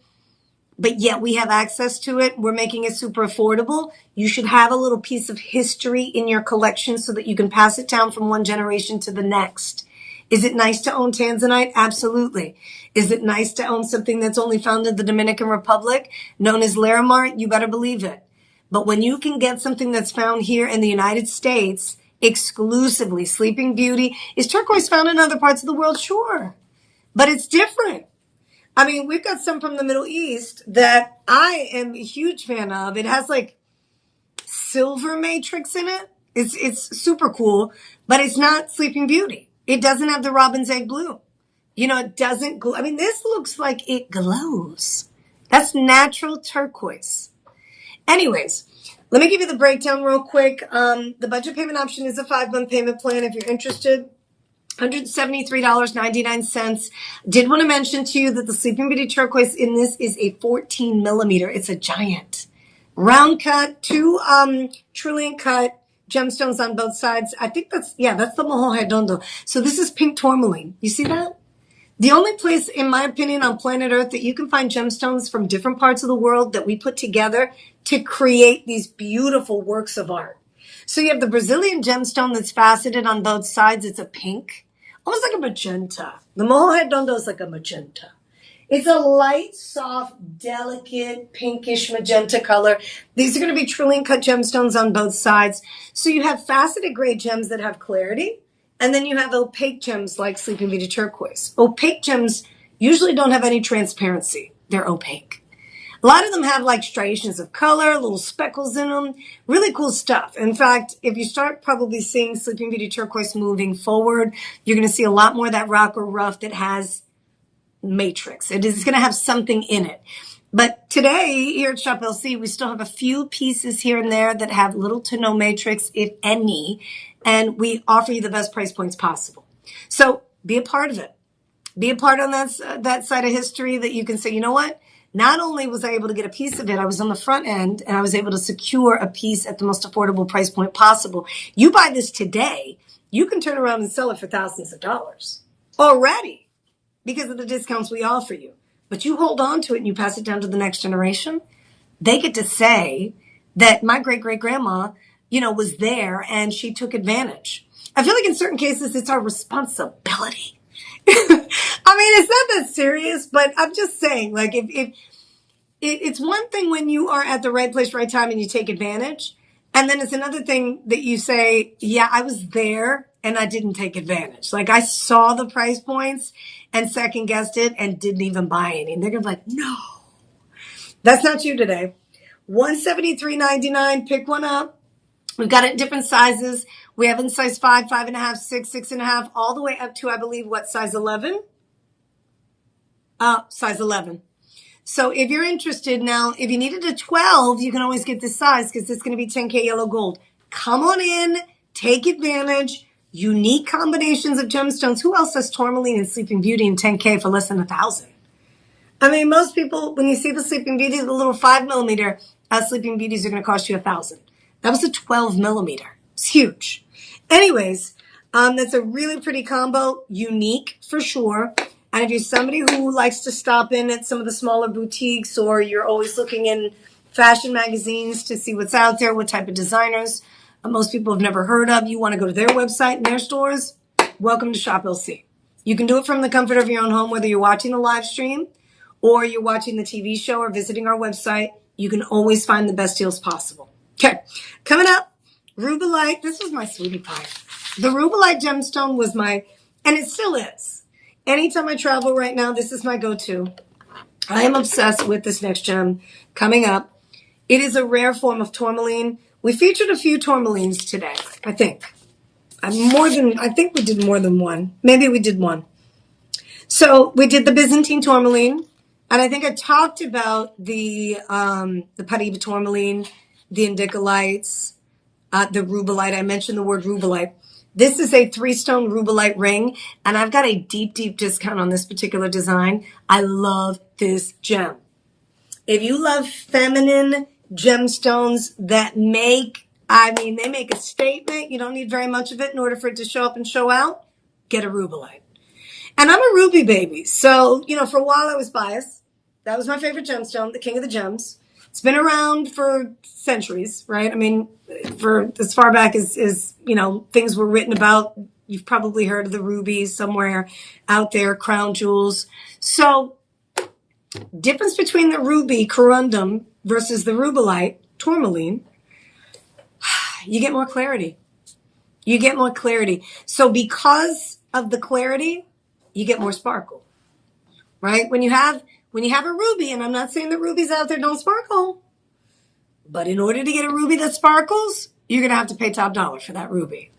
But yet we have access to it. We're making it super affordable. You should have a little piece of history in your collection so that you can pass it down from one generation to the next. Is it nice to own Tanzanite? Absolutely. Is it nice to own something that's only found in the Dominican Republic, known as Larimar? You better believe it. But when you can get something that's found here in the United States, exclusively, Sleeping Beauty, is turquoise found in other parts of the world? Sure. But it's different. I mean, we've got some from the Middle East that I am a huge fan of. It has like silver matrix in it. It's super cool, but it's not Sleeping Beauty. It doesn't have the robin's egg blue. It doesn't glow. I mean, this looks like it glows. That's natural turquoise. Anyways, let me give you the breakdown real quick. The budget payment option is a 5-month payment plan if you're interested. $173.99. Did want to mention to you that the Sleeping Beauty turquoise in this is a 14 millimeter. It's a giant. Round cut, 2 trillion cut gemstones on both sides. I think that's the Mojo Redondo. So this is pink tourmaline. You see that? The only place, in my opinion, on planet Earth that you can find gemstones from different parts of the world that we put together to create these beautiful works of art. So you have the Brazilian gemstone that's faceted on both sides. It's a pink. Almost like a magenta. The Mojo Redondo is like a magenta. It's a light, soft, delicate, pinkish magenta color. These are going to be trillion cut gemstones on both sides. So you have faceted gray gems that have clarity. And then you have opaque gems like Sleeping Beauty turquoise. Opaque gems usually don't have any transparency. They're opaque. A lot of them have like striations of color, little speckles in them, really cool stuff. In fact, if you start probably seeing Sleeping Beauty turquoise moving forward, you're going to see a lot more of that rock or rough that has matrix. It is going to have something in it. But today here at Shop LC, we still have a few pieces here and there that have little to no matrix, if any, and we offer you the best price points possible. So be a part of it. Be a part on that side of history that you can say, you know what? Not only was I able to get a piece of it, I was on the front end and I was able to secure a piece at the most affordable price point possible. You buy this today, you can turn around and sell it for thousands of dollars already because of the discounts we offer you. But you hold on to it and you pass it down to the next generation. They get to say that my great-great-grandma, was there and she took advantage. I feel like in certain cases, it's our responsibility. I mean, it's not that serious, but I'm just saying, like, if it's one thing when you are at the right place, right time, and you take advantage. And then it's another thing that you say, yeah, I was there and I didn't take advantage. Like I saw the price points and second guessed it and didn't even buy any. And they're going to be like, no, that's not you today. $173.99. Pick one up. We've got it in different sizes. We have in size 5, 5.5, 6, 6.5, all the way up to, I believe, size 11? Size 11. So if you're interested now, if you needed a 12, you can always get this size because it's going to be 10K yellow gold. Come on in, take advantage. Unique combinations of gemstones. Who else has tourmaline and Sleeping Beauty in 10K for less than 1,000? I mean, most people, when you see the Sleeping Beauty, the little 5mm Sleeping Beauties are going to cost you 1,000. That was a 12mm. It's huge. Anyways, that's a really pretty combo. Unique for sure. And if you're somebody who likes to stop in at some of the smaller boutiques or you're always looking in fashion magazines to see what's out there, what type of designers most people have never heard of, you want to go to their website and their stores, welcome to Shop LC. You can do it from the comfort of your own home, whether you're watching the live stream or you're watching the TV show or visiting our website. You can always find the best deals possible. Okay, coming up, Rubellite. This was my sweetie pie. The Rubellite gemstone was and it still is. Anytime I travel right now, this is my go-to. I am obsessed with this next gem coming up. It is a rare form of tourmaline. We featured a few tourmalines today, I think. I think we did more than one. Maybe we did one. So we did the Byzantine tourmaline, and I think I talked about the Paraiba tourmaline, the indicolites, the rubellite. I mentioned the word rubellite. This is a 3-stone rubellite ring, and I've got a deep, deep discount on this particular design. I love this gem. If you love feminine gemstones that they make a statement. You don't need very much of it in order for it to show up and show out. Get a rubellite. And I'm a ruby baby. So, for a while I was biased. That was my favorite gemstone, the king of the gems. It's been around for centuries, right? I mean, for as far back as things were written about. You've probably heard of the rubies somewhere out there, crown jewels. So, difference between the ruby corundum versus the rubellite tourmaline, you get more clarity. You get more clarity. So because of the clarity, you get more sparkle, right? When you have a ruby, and I'm not saying that rubies out there don't sparkle, but in order to get a ruby that sparkles, you're going to have to pay top dollar for that ruby.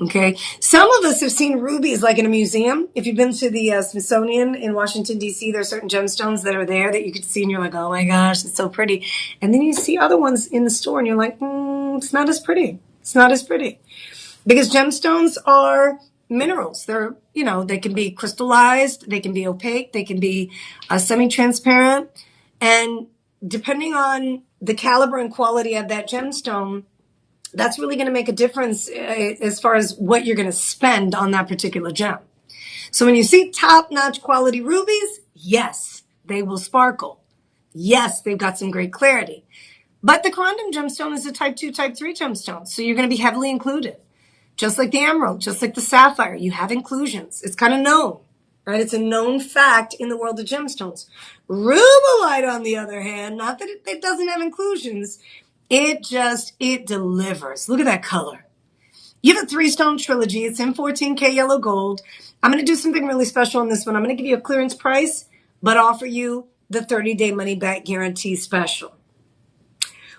Okay. Some of us have seen rubies like in a museum. If you've been to the Smithsonian in Washington, D.C., there are certain gemstones that are there that you could see and you're like, oh my gosh, it's so pretty. And then you see other ones in the store and you're like, it's not as pretty. It's not as pretty. Because gemstones are minerals. They're, they can be crystallized, they can be opaque, they can be semi-transparent. And depending on the caliber and quality of that gemstone, that's really going to make a difference as far as what you're going to spend on that particular gem. So when you see top-notch quality rubies, yes, they will sparkle. Yes, they've got some great clarity. But the corundum gemstone is a type 2, type 3 gemstone, so you're going to be heavily included. Just like the emerald, just like the sapphire, you have inclusions. It's kind of known, right? It's a known fact in the world of gemstones. Rubellite, on the other hand, not that it doesn't have inclusions, it delivers. Look at that color. You have a 3-stone trilogy. It's in 14K yellow gold. I'm going to do something really special on this one. I'm going to give you a clearance price, but offer you the 30-day money back guarantee special.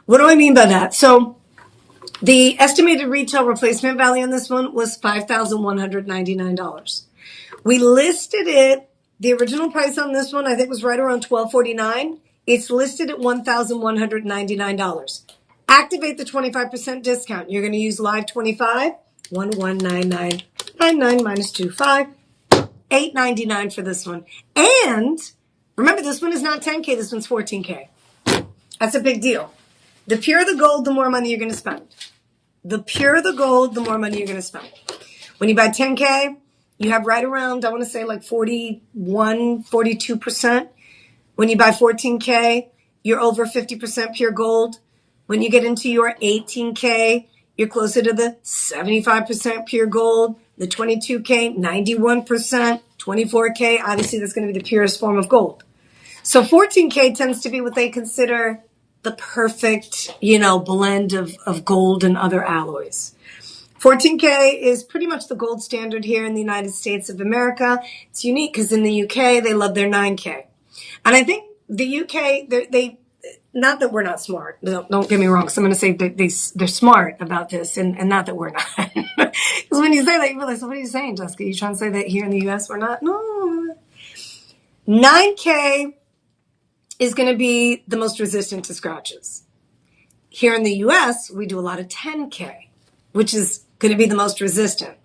What do I mean by that? So the estimated retail replacement value on this one was $5,199. We listed it, the original price on this one, I think was right around $1,249. It's listed at $1,199. Activate the 25% discount. You're going to use Live 25, 1199.99 minus 25, $899 for this one. And remember, this one is not 10K, this one's 14K. That's a big deal. The purer the gold, the more money you're going to spend. The purer the gold, the more money you're going to spend. When you buy 10K, you have right around, I want to say like 41, 42%. When you buy 14K, you're over 50% pure gold. When you get into your 18K, you're closer to the 75% pure gold. The 22K, 91%. 24K, obviously that's going to be the purest form of gold. So 14K tends to be what they consider the perfect, blend of gold and other alloys. 14K is pretty much the gold standard here in the United States of America. It's unique because in the UK, they love their 9K. And I think the UK, they not that we're not smart. Don't get me wrong. So I'm going to say that they're smart about this and not that we're not. Because when you say that, you realize, what are you saying, Jessica? You trying to say that here in the US we're not? No. 9K is going to be the most resistant to scratches. Here in the US, we do a lot of 10K, which is going to be the most resistant.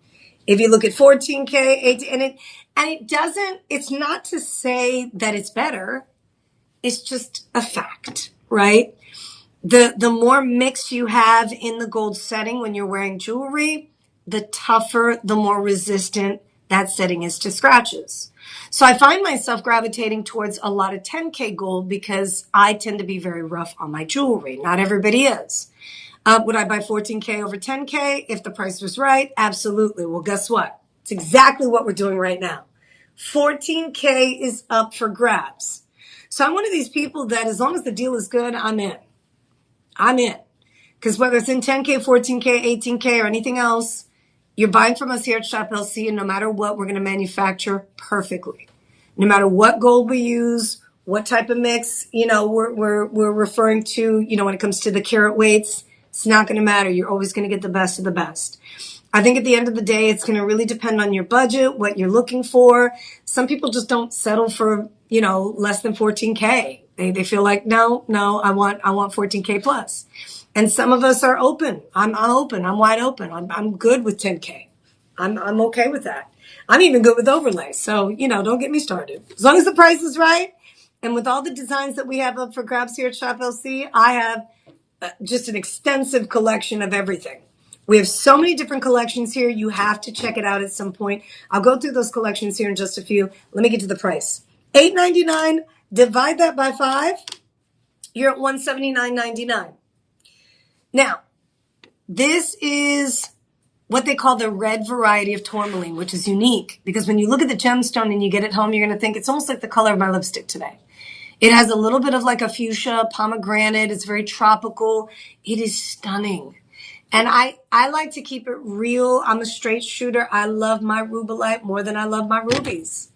If you look at 14K, 18, it's not to say that it's better. It's just a fact, right? The more mix you have in the gold setting when you're wearing jewelry, the tougher, the more resistant that setting is to scratches. So I find myself gravitating towards a lot of 10K gold because I tend to be very rough on my jewelry. Not everybody is. Would I buy 14K over 10K if the price was right? Absolutely. Well, guess what? It's exactly what we're doing right now. 14K is up for grabs. So I'm one of these people that as long as the deal is good, I'm in. I'm in. Because whether it's in 10K, 14K, 18K, or anything else, you're buying from us here at Shop LC, and no matter what, we're going to manufacture perfectly. No matter what gold we use, what type of mix, we're referring to, when it comes to the carat weights, it's not going to matter. You're always going to get the best of the best. I think at the end of the day, it's going to really depend on your budget, what you're looking for. Some people just don't settle for, less than 14K. They feel like, no, I want 14K plus. And some of us are open. I'm open. I'm wide open. I'm good with 10K. I'm okay with that. I'm even good with overlay. So, don't get me started. As long as the price is right. And with all the designs that we have up for grabs here at Shop LC, I have just an extensive collection of everything. We have so many different collections here. You have to check it out at some point. I'll go through those collections here in just a few. Let me get to the price. $899. Divide that by 5. You're at $179.99. Now, this is what they call the red variety of tourmaline, which is unique because when you look at the gemstone and you get it home, you're going to think it's almost like the color of my lipstick today. It has a little bit of like a fuchsia, pomegranate. It's very tropical. It is stunning. And I like to keep it real. I'm a straight shooter. I love my rubellite more than I love my rubies.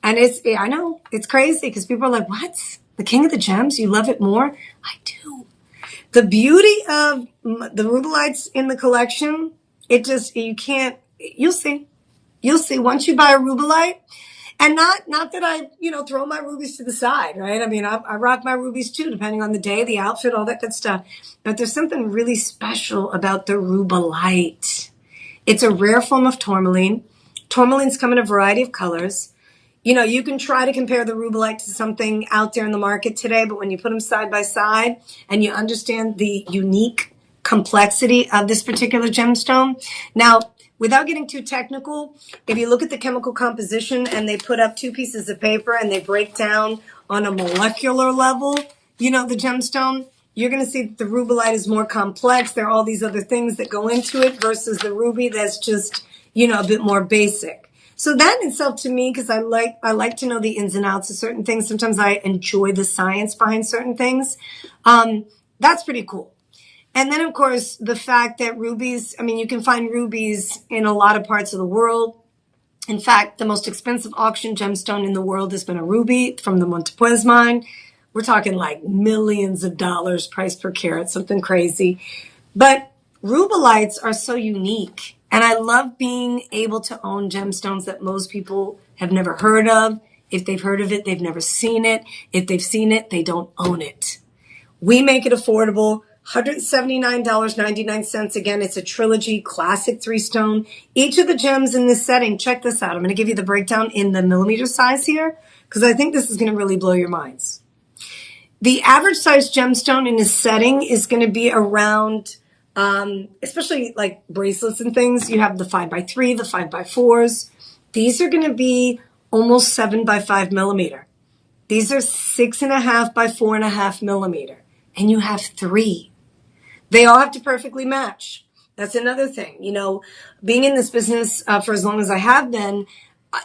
And I know, it's crazy because people are like, what? The king of the gems? You love it more? I do. The beauty of the rubellites in the collection, you'll see. You'll see once you buy a rubellite. And not that I, throw my rubies to the side, right? I mean, I rock my rubies too, depending on the day, the outfit, all that good stuff. But there's something really special about the rubellite. It's a rare form of tourmaline. Tourmalines come in a variety of colors. You can try to compare the rubellite to something out there in the market today, but when you put them side by side and you understand the unique complexity of this particular gemstone. Now, without getting too technical, if you look at the chemical composition and they put up 2 pieces of paper and they break down on a molecular level, the gemstone, you're going to see that the rubellite is more complex. There are all these other things that go into it versus the ruby that's just, a bit more basic. So that in itself to me, because I like to know the ins and outs of certain things. Sometimes I enjoy the science behind certain things. That's pretty cool. And then, of course, the fact that rubies, you can find rubies in a lot of parts of the world. In fact, the most expensive auction gemstone in the world has been a ruby from the Montepuez mine. We're talking like millions of dollars price per carat, something crazy. But rubelites are so unique. And I love being able to own gemstones that most people have never heard of. If they've heard of it, they've never seen it. If they've seen it, they don't own it. We make it affordable. $179.99. Again, it's a trilogy classic 3-stone. Each of the gems in this setting, check this out. I'm going to give you the breakdown in the millimeter size here because I think this is going to really blow your minds. The average size gemstone in this setting is going to be around, especially like bracelets and things. You have the 5x3, the 5x4s. These are going to be almost 7x5 millimeter. These are 6.5 by 4.5 millimeter. And you have 3. They all have to perfectly match. That's another thing. You know, being in this business for as long as I have been,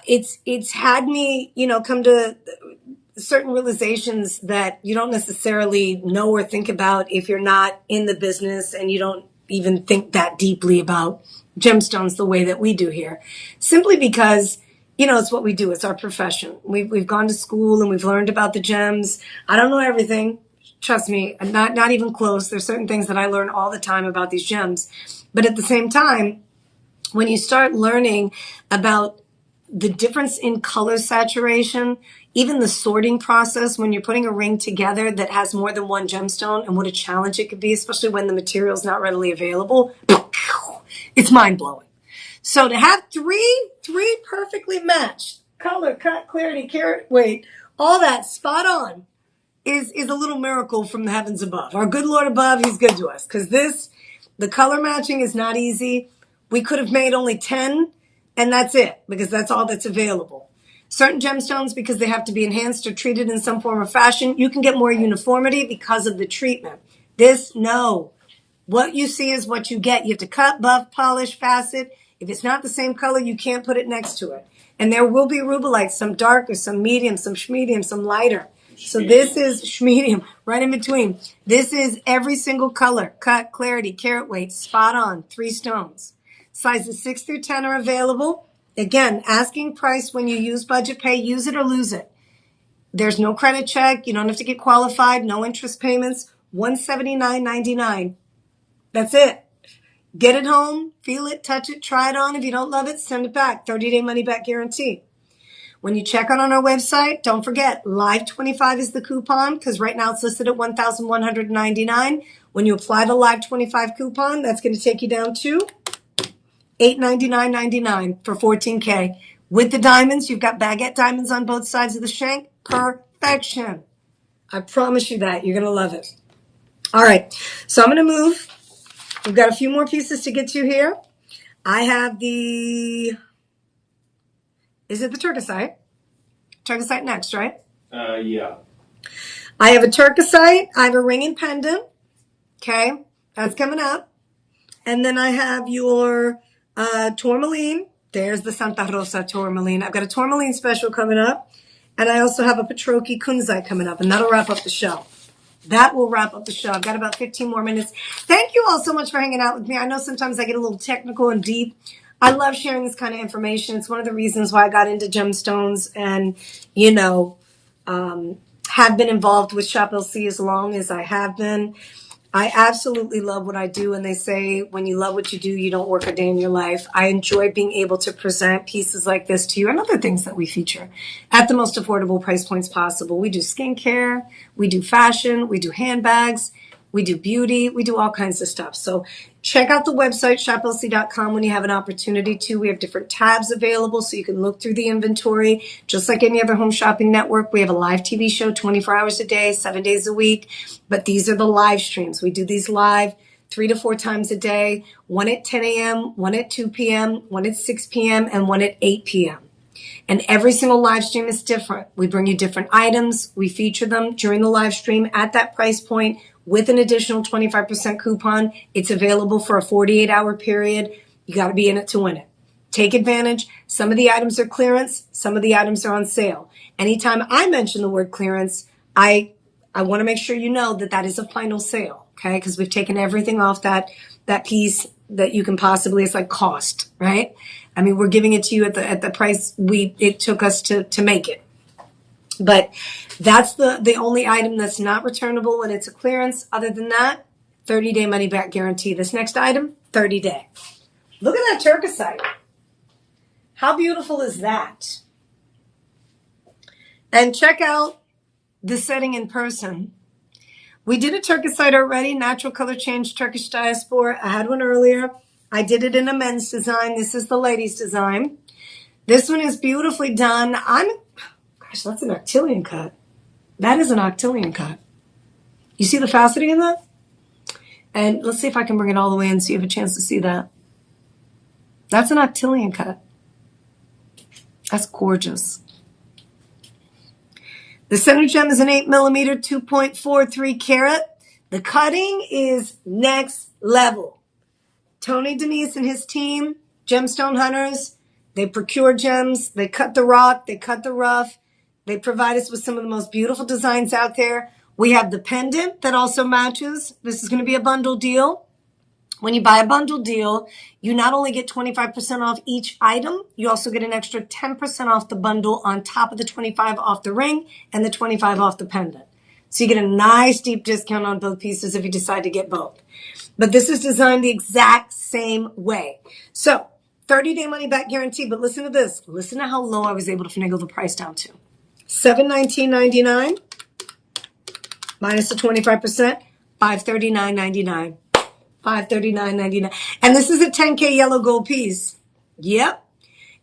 it's had me, you know, come to certain realizations that you don't necessarily know or think about if you're not in the business and you don't even think that deeply about gemstones the way that we do here. Simply because, you know, it's what we do. It's our profession. We've gone to school and we've learned about the gems. I don't know everything. Trust me, not even close. There's certain things that I learn all the time about these gems. But at the same time, when you start learning about the difference in color saturation, even the sorting process when you're putting a ring together that has more than one gemstone and what a challenge it could be, especially when the material is not readily available, it's mind-blowing. So to have three perfectly matched, color, cut, clarity, carat weight, all that spot on, is a little miracle from the heavens above. Our good Lord above, he's good to us. Because the color matching is not easy. We could have made only 10, and that's it, because that's all that's available. Certain gemstones, because they have to be enhanced or treated in some form or fashion, you can get more uniformity because of the treatment. This, no. What you see is what you get. You have to cut, buff, polish, facet. If it's not the same color, you can't put it next to it. And there will be rubelites, some darker, some medium, some schmedium, some lighter. So this is schmedium, right in between. This is every single color, cut, clarity, carat weight, spot on, 3 stones. Sizes 6 through 10 are available. Again, asking price when you use budget pay, use it or lose it. There's no credit check. You don't have to get qualified. No interest payments. $179.99. That's it. Get it home, feel it, touch it, try it on. If you don't love it, send it back. 30-day money-back guarantee. When you check out on our website, don't forget, Live25 is the coupon because right now it's listed at $1,199. When you apply the Live25 coupon, that's going to take you down to $899.99 for $14K. With the diamonds, you've got baguette diamonds on both sides of the shank. Perfection. I promise you that. You're going to love it. All right, so I'm going to move. We've got a few more pieces to get to here. I have is it the turquoisite? Turquoisite next, right?
Yeah.
I have a turquoisite. I have a ring and pendant. Okay, that's coming up. And then I have your tourmaline. There's the Santa Rosa tourmaline. I've got a tourmaline special coming up. And I also have a Petroki kunzite coming up. And that'll wrap up the show. That will wrap up the show. I've got about 15 more minutes. Thank you all so much for hanging out with me. I know sometimes I get a little technical and deep. I love sharing this kind of information. It's one of the reasons why I got into gemstones and, you know, have been involved with Shop LC as long as I have been. I absolutely love what I do. And they say when you love what you do, you don't work a day in your life. I enjoy being able to present pieces like this to you and other things that we feature at the most affordable price points possible. We do skincare, we do fashion, we do handbags, we do beauty, we do all kinds of stuff. So check out the website, shoplc.com, when you have an opportunity to. We have different tabs available so you can look through the inventory. Just like any other home shopping network, we have a live TV show 24 hours a day, 7 days a week. But these are the live streams. We do these live 3 to 4 times a day, one at 10 a.m., one at 2 p.m., one at 6 p.m., and one at 8 p.m. And every single live stream is different. We bring you different items. We feature them during the live stream at that price point with an additional 25% coupon. It's available for a 48-hour period. You got to be in it to win it. Take advantage. Some of the items are clearance. Some of the items are on sale. Anytime I mention the word clearance, I want to make sure you know that that is a final sale, okay? Because we've taken everything off that piece that you can possibly, it's like cost, right? I mean, we're giving it to you at the price it took us to make it. But that's the only item that's not returnable when it's a clearance. Other than that, 30-day money back guarantee. This next item, 30-day. Look at that turquoisite. How beautiful is that? And check out the setting in person. We did a turquoisite already, natural color change, Turkish diaspora. I had one earlier. I did it in a men's design. This is the ladies' design. This one is beautifully done. Gosh, that's an octillion cut. That is an octillion cut. You see the faceting in that? And let's see if I can bring it all the way in so you have a chance to see that. That's an octillion cut. That's gorgeous. The center gem is an 8mm, 2.43 carat. The cutting is next level. Tony Denise and his team, Gemstone Hunters, they procure gems, they cut the rock, they cut the rough. They provide us with some of the most beautiful designs out there. We have the pendant that also matches. This is going to be a bundle deal. When you buy a bundle deal, you not only get 25% off each item, you also get an extra 10% off the bundle on top of the 25 off the ring and the 25 off the pendant. So you get a nice deep discount on both pieces if you decide to get both. But this is designed the exact same way. So 30-day money back guarantee, but listen to this. Listen to how low I was able to finagle the price down to. $719.99 minus the 25%, $539.99. $539.99. And this is a 10K yellow gold piece. Yep.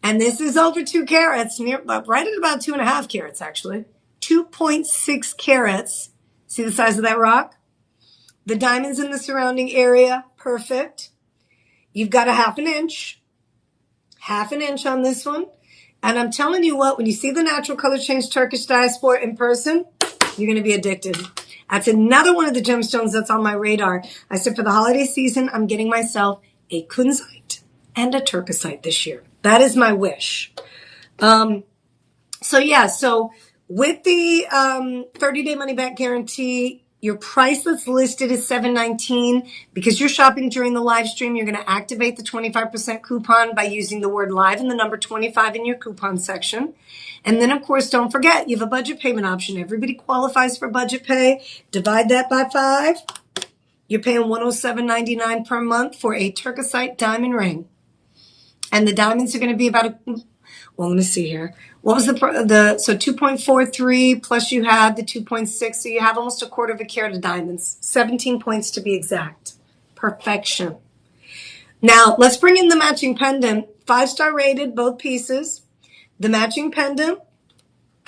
And this is over 2 carats, right at about 2.5 carats, actually. 2.6 carats. See the size of that rock? The diamonds in the surrounding area, perfect. You've got a half an inch on this one. And I'm telling you what, when you see the natural color change Turkish diaspora in person, you're going to be addicted. That's another one of the gemstones that's on my radar. I said for the holiday season, I'm getting myself a kunzite and a turquoisite this year. That is my wish. So with the 30-day money back guarantee, your price that's listed is $719. Because you're shopping during the live stream, you're going to activate the 25% coupon by using the word live and the number 25 in your coupon section. And then, of course, don't forget, you have a budget payment option. Everybody qualifies for budget pay. Divide that by 5. You're paying $107.99 per month for a turquoisite diamond ring. And the diamonds are going to be about let me see here. What was so 2.43 plus you have the 2.6, so you have almost 1/4 of a carat of diamonds. 17 points to be exact. Perfection. Now, let's bring in the matching pendant. 5-star rated, both pieces. The matching pendant,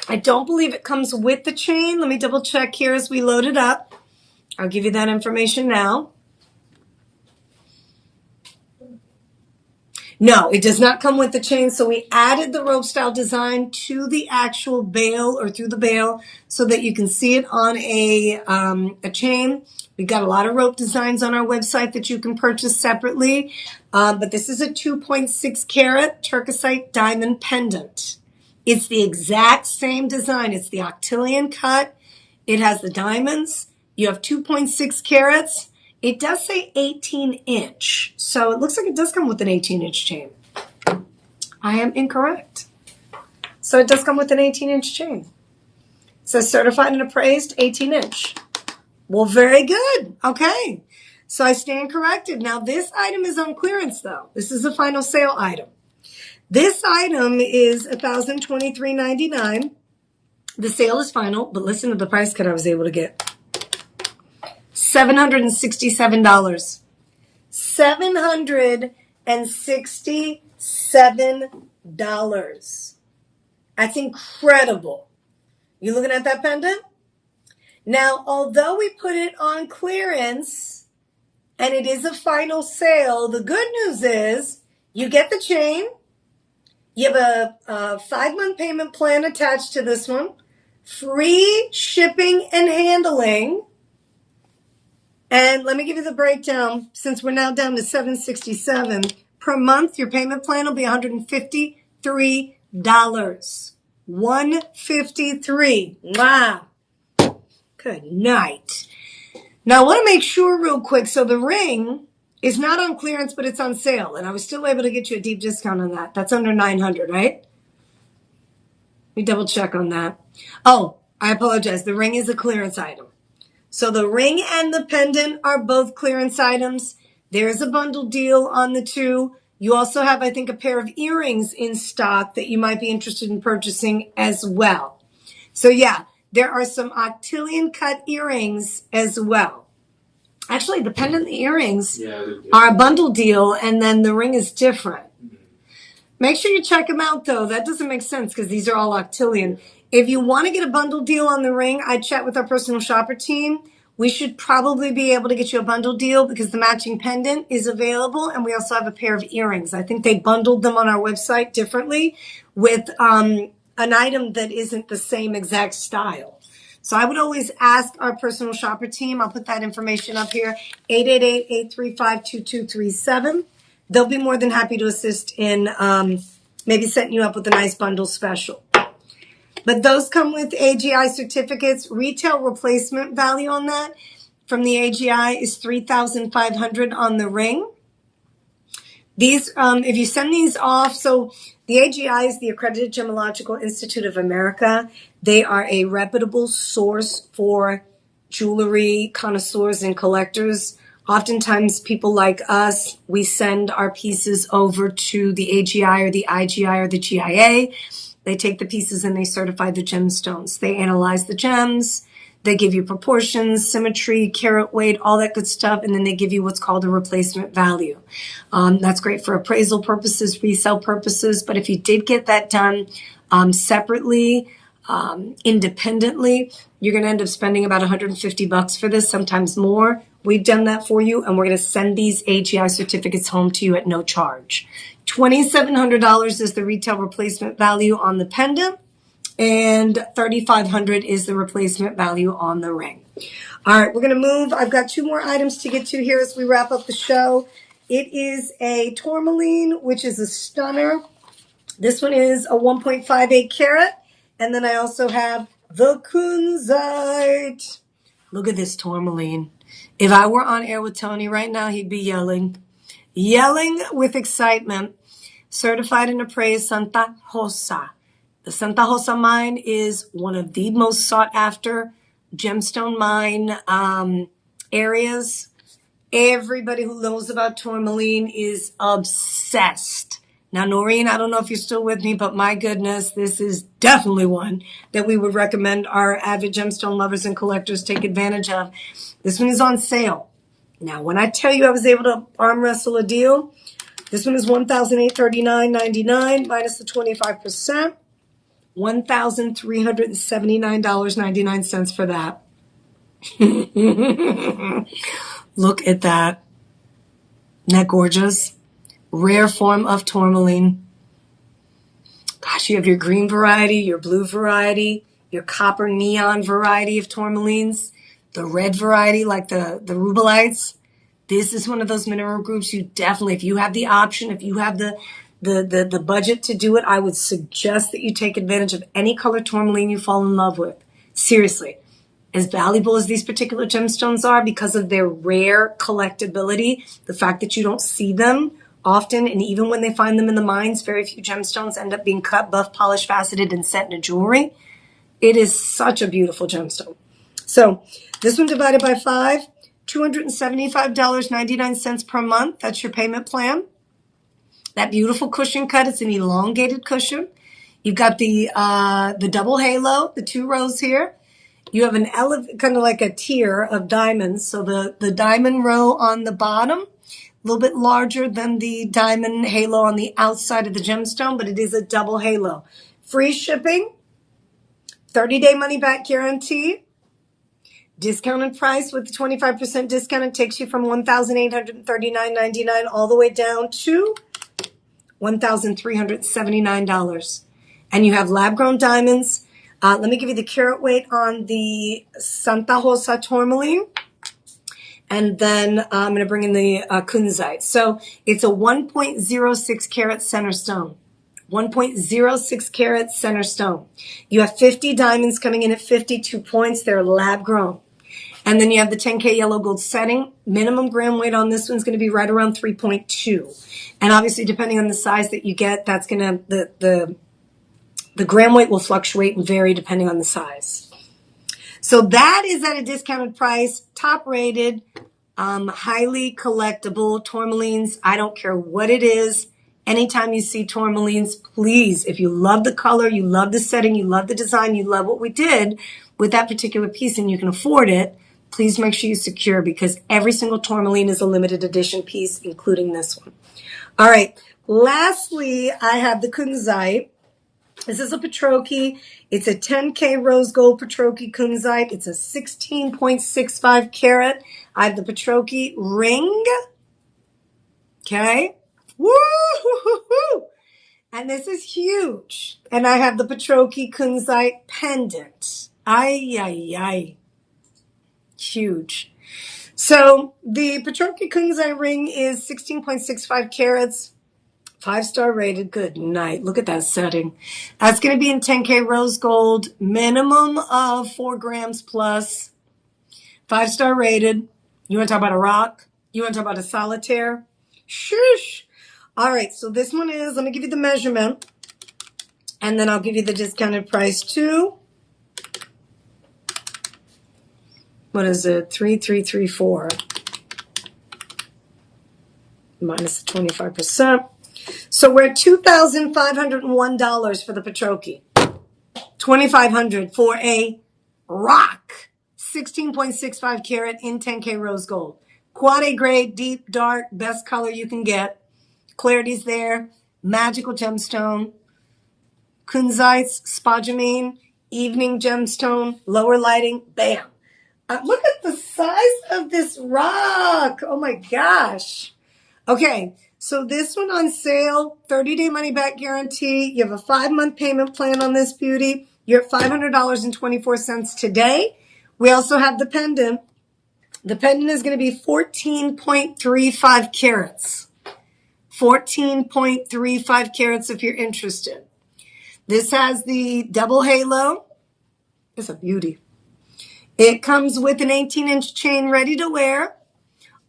I don't believe it comes with the chain. Let me double check here as we load it up. I'll give you that information now. No, it does not come with the chain. So we added the rope style design to the actual bail or through the bail so that you can see it on a chain. We've got a lot of rope designs on our website that you can purchase separately. But this is a 2.6 carat turquoisite diamond pendant. It's the exact same design. It's the octillion cut. It has the diamonds. You have 2.6 carats. It does say 18-inch, so it looks like it does come with an 18-inch chain. I am incorrect. So it does come with an 18-inch chain. It says certified and appraised 18-inch. Well, very good. Okay. So I stand corrected. Now, this item is on clearance, though. This is a final sale item. This item is $1,023.99. The sale is final, but listen to the price cut I was able to get. $767. $767. That's incredible. You looking at that pendant? Now, although we put it on clearance and it is a final sale, the good news is you get the chain. You have a 5-month payment plan attached to this one. Free shipping and handling. And let me give you the breakdown. Since we're now down to $767 per month, your payment plan will be $153. $153. Wow. Good night. Now, I want to make sure real quick. So the ring It's not on clearance, but it's on sale. And I was still able to get you a deep discount on that. That's under $900, right? Let me double check on that. Oh, I apologize. The ring is a clearance item. So the ring and the pendant are both clearance items. There's a bundle deal on the two. You also have, I think, a pair of earrings in stock that you might be interested in purchasing as well. So yeah, there are some octillion cut earrings as well. Actually, the pendant and the earrings are a bundle deal, and then the ring is different. Make sure you check them out, though. That doesn't make sense because these are all octillion. If you want to get a bundle deal on the ring, I'd chat with our personal shopper team. We should probably be able to get you a bundle deal because the matching pendant is available, and we also have a pair of earrings. I think they bundled them on our website differently with an item that isn't the same exact style. So I would always ask our personal shopper team. I'll put that information up here, 888-835-2237. They'll be more than happy to assist in maybe setting you up with a nice bundle special. But those come with AGI certificates. Retail replacement value on that from the AGI is $3,500 on the ring. These, if you send these off, so the AGI is the Accredited Gemological Institute of America. They are a reputable source for jewelry connoisseurs and collectors. Oftentimes, people like us, we send our pieces over to the AGI or the IGI or the GIA. They take the pieces and they certify the gemstones. They analyze the gems. They give you proportions, symmetry, carat weight, all that good stuff. And then they give you what's called a replacement value. That's great for appraisal purposes, resale purposes. But if you did get that done separately, independently, you're going to end up spending about $150 for this, sometimes more. We've done that for you, and we're going to send these AGI certificates home to you at no charge. $2,700 is the retail replacement value on the pendant, and $3,500 is the replacement value on the ring. All right, we're going to move. I've got two more items to get to here as we wrap up the show. It is a tourmaline, which is a stunner. This one is a 1.58 carat. And then I also have the kunzite. Look at this tourmaline. If I were on air with Tony right now, he'd be yelling with excitement. Certified and appraised Santa Rosa. The Santa Rosa mine is one of the most sought after gemstone mine areas. Everybody who knows about tourmaline is obsessed. Now, Noreen, I don't know if you're still with me, but my goodness, this is definitely one that we would recommend our avid gemstone lovers and collectors take advantage of. This one is on sale. Now, when I tell you I was able to arm wrestle a deal, this one is $1,839.99 minus the 25%, $1,379.99 for that. Look at that. Isn't that gorgeous? Rare form of tourmaline. Gosh, you have your green variety, your blue variety, your copper neon variety of tourmalines, the red variety like the rubelites. This is one of those mineral groups you definitely, if you have the option, if you have the budget to do it, I would suggest that you take advantage of any color tourmaline you fall in love with. Seriously. As valuable as these particular gemstones are because of their rare collectability, the fact that you don't see them often, and even when they find them in the mines, very few gemstones end up being cut, buff, polished, faceted, and set into jewelry. It is such a beautiful gemstone. So this one divided by 5, $275.99 per month. That's your payment plan. That beautiful cushion cut. It's an elongated cushion. You've got the double halo, the 2 rows here. You have an kind of like a tier of diamonds. So the diamond row on the bottom, a little bit larger than the diamond halo on the outside of the gemstone, but it is a double halo. Free shipping, 30-day money-back guarantee, discounted price with the 25% discount. It takes you from $1,839.99 all the way down to $1,379. And you have lab-grown diamonds. Let me give you the carat weight on the Santa Rosa tourmaline. And then I'm going to bring in the kunzite. So it's a 1.06 carat center stone. 1.06 carat center stone. You have 50 diamonds coming in at 52 points. They're lab grown. And then you have the 10K yellow gold setting. Minimum gram weight on this one's going to be right around 3.2. And obviously, depending on the size that you get, that's going to, the gram weight will fluctuate and vary depending on the size. So that is at a discounted price, top rated, highly collectible tourmalines. I don't care what it is. Anytime you see tourmalines, please, if you love the color, you love the setting, you love the design, you love what we did with that particular piece and you can afford it, please make sure you secure because every single tourmaline is a limited edition piece, including this one. All right. Lastly, I have the kunzite. This is a Patroki. It's a 10K rose gold Patroki kunzite. It's a 16.65 carat. I have the Patroki ring. Okay. Woo-hoo-hoo-hoo. And this is huge. And I have the Patroki kunzite pendant. Ay, ay, ay. Huge. So the Patroki kunzite ring is 16.65 carats. 5-star rated. Good night. Look at that setting. That's going to be in 10K rose gold. Minimum of 4 grams plus. 5-star rated. You want to talk about a rock? You want to talk about a solitaire? Shush. All right. So this one is, let me give you the measurement. And then I'll give you the discounted price too. What is it? 3334. Minus the 25%. So we're at $2,501 for the Patroki. $2,500 for a rock. 16.65 carat in 10K rose gold. Quad A grade, deep, dark, best color you can get. Clarity's there. Magical gemstone. Kunzites, spodumene, evening gemstone, lower lighting. Bam. Look at the size of this rock. Oh my gosh. Okay, so this one on sale, 30-day money-back guarantee. You have a 5-month payment plan on this beauty. You're at $500.24 today. We also have the pendant. The pendant is going to be 14.35 carats. 14.35 carats if you're interested. This has the double halo. It's a beauty. It comes with an 18-inch chain ready to wear.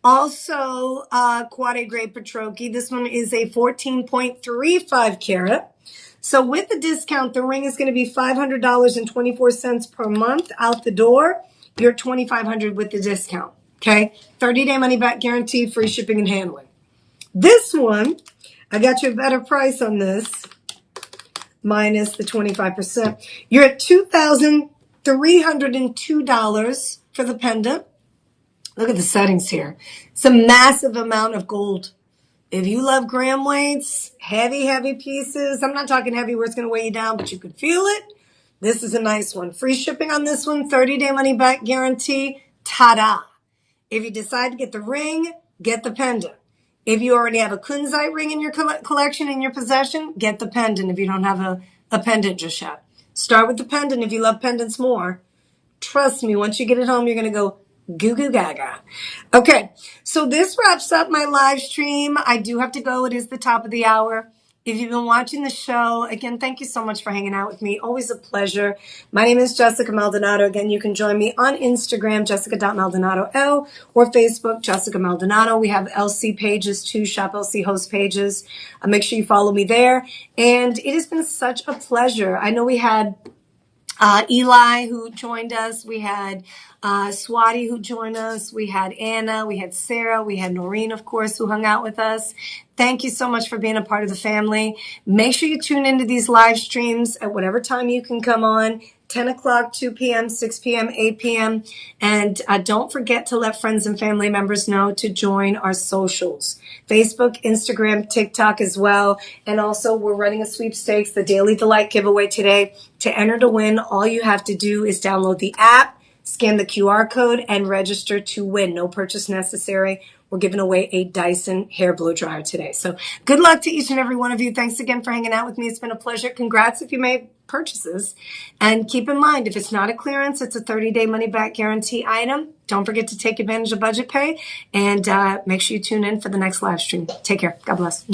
Also, Quad A grade Patroki. This one is a 14.35 carat. So with the discount, the ring is going to be $500.24 per month out the door. You're $2,500 with the discount. Okay. 30-day money back guarantee, free shipping and handling. This one, I got you a better price on this, minus the 25%. You're at $2,302 for the pendant. Look at the settings here. It's a massive amount of gold. If you love gram weights, heavy, heavy pieces, I'm not talking heavy where it's going to weigh you down, but you can feel it. This is a nice one. Free shipping on this one, 30-day money back guarantee. Ta-da. If you decide to get the ring, get the pendant. If you already have a kunzite ring in your collection, in your possession, get the pendant if you don't have a pendant just yet. Start with the pendant if you love pendants more. Trust me, once you get it home, you're going to go goo goo gaga. Okay, so this wraps up my live stream. I do have to go. It is the top of the hour. If you've been watching the show, again, thank you so much for hanging out with me. Always a pleasure. My name is Jessica Maldonado. Again, you can join me on Instagram, jessica.maldonado, or Facebook, Jessica Maldonado. We have LC pages too, Shop LC host pages. Make sure you follow me there. And it has been such a pleasure. I know we had Eli who joined us. We had Swati who joined us. We had Anna. We had Sarah. We had Noreen, of course, who hung out with us. Thank you so much for being a part of the family. Make sure you tune into these live streams at whatever time you can come on. 10 o'clock, 2 p.m., 6 p.m., 8 p.m. And don't forget to let friends and family members know to join our socials. Facebook, Instagram, TikTok as well. And also we're running a sweepstakes, the Daily Delight giveaway today. To enter to win, all you have to do is download the app, scan the QR code, and register to win. No purchase necessary. We're giving away a Dyson hair blow dryer today. So good luck to each and every one of you. Thanks again for hanging out with me. It's been a pleasure. Congrats if you made purchases. And keep in mind, if it's not a clearance, it's a 30-day money-back guarantee item. Don't forget to take advantage of budget pay. And make sure you tune in for the next live stream. Take care. God bless.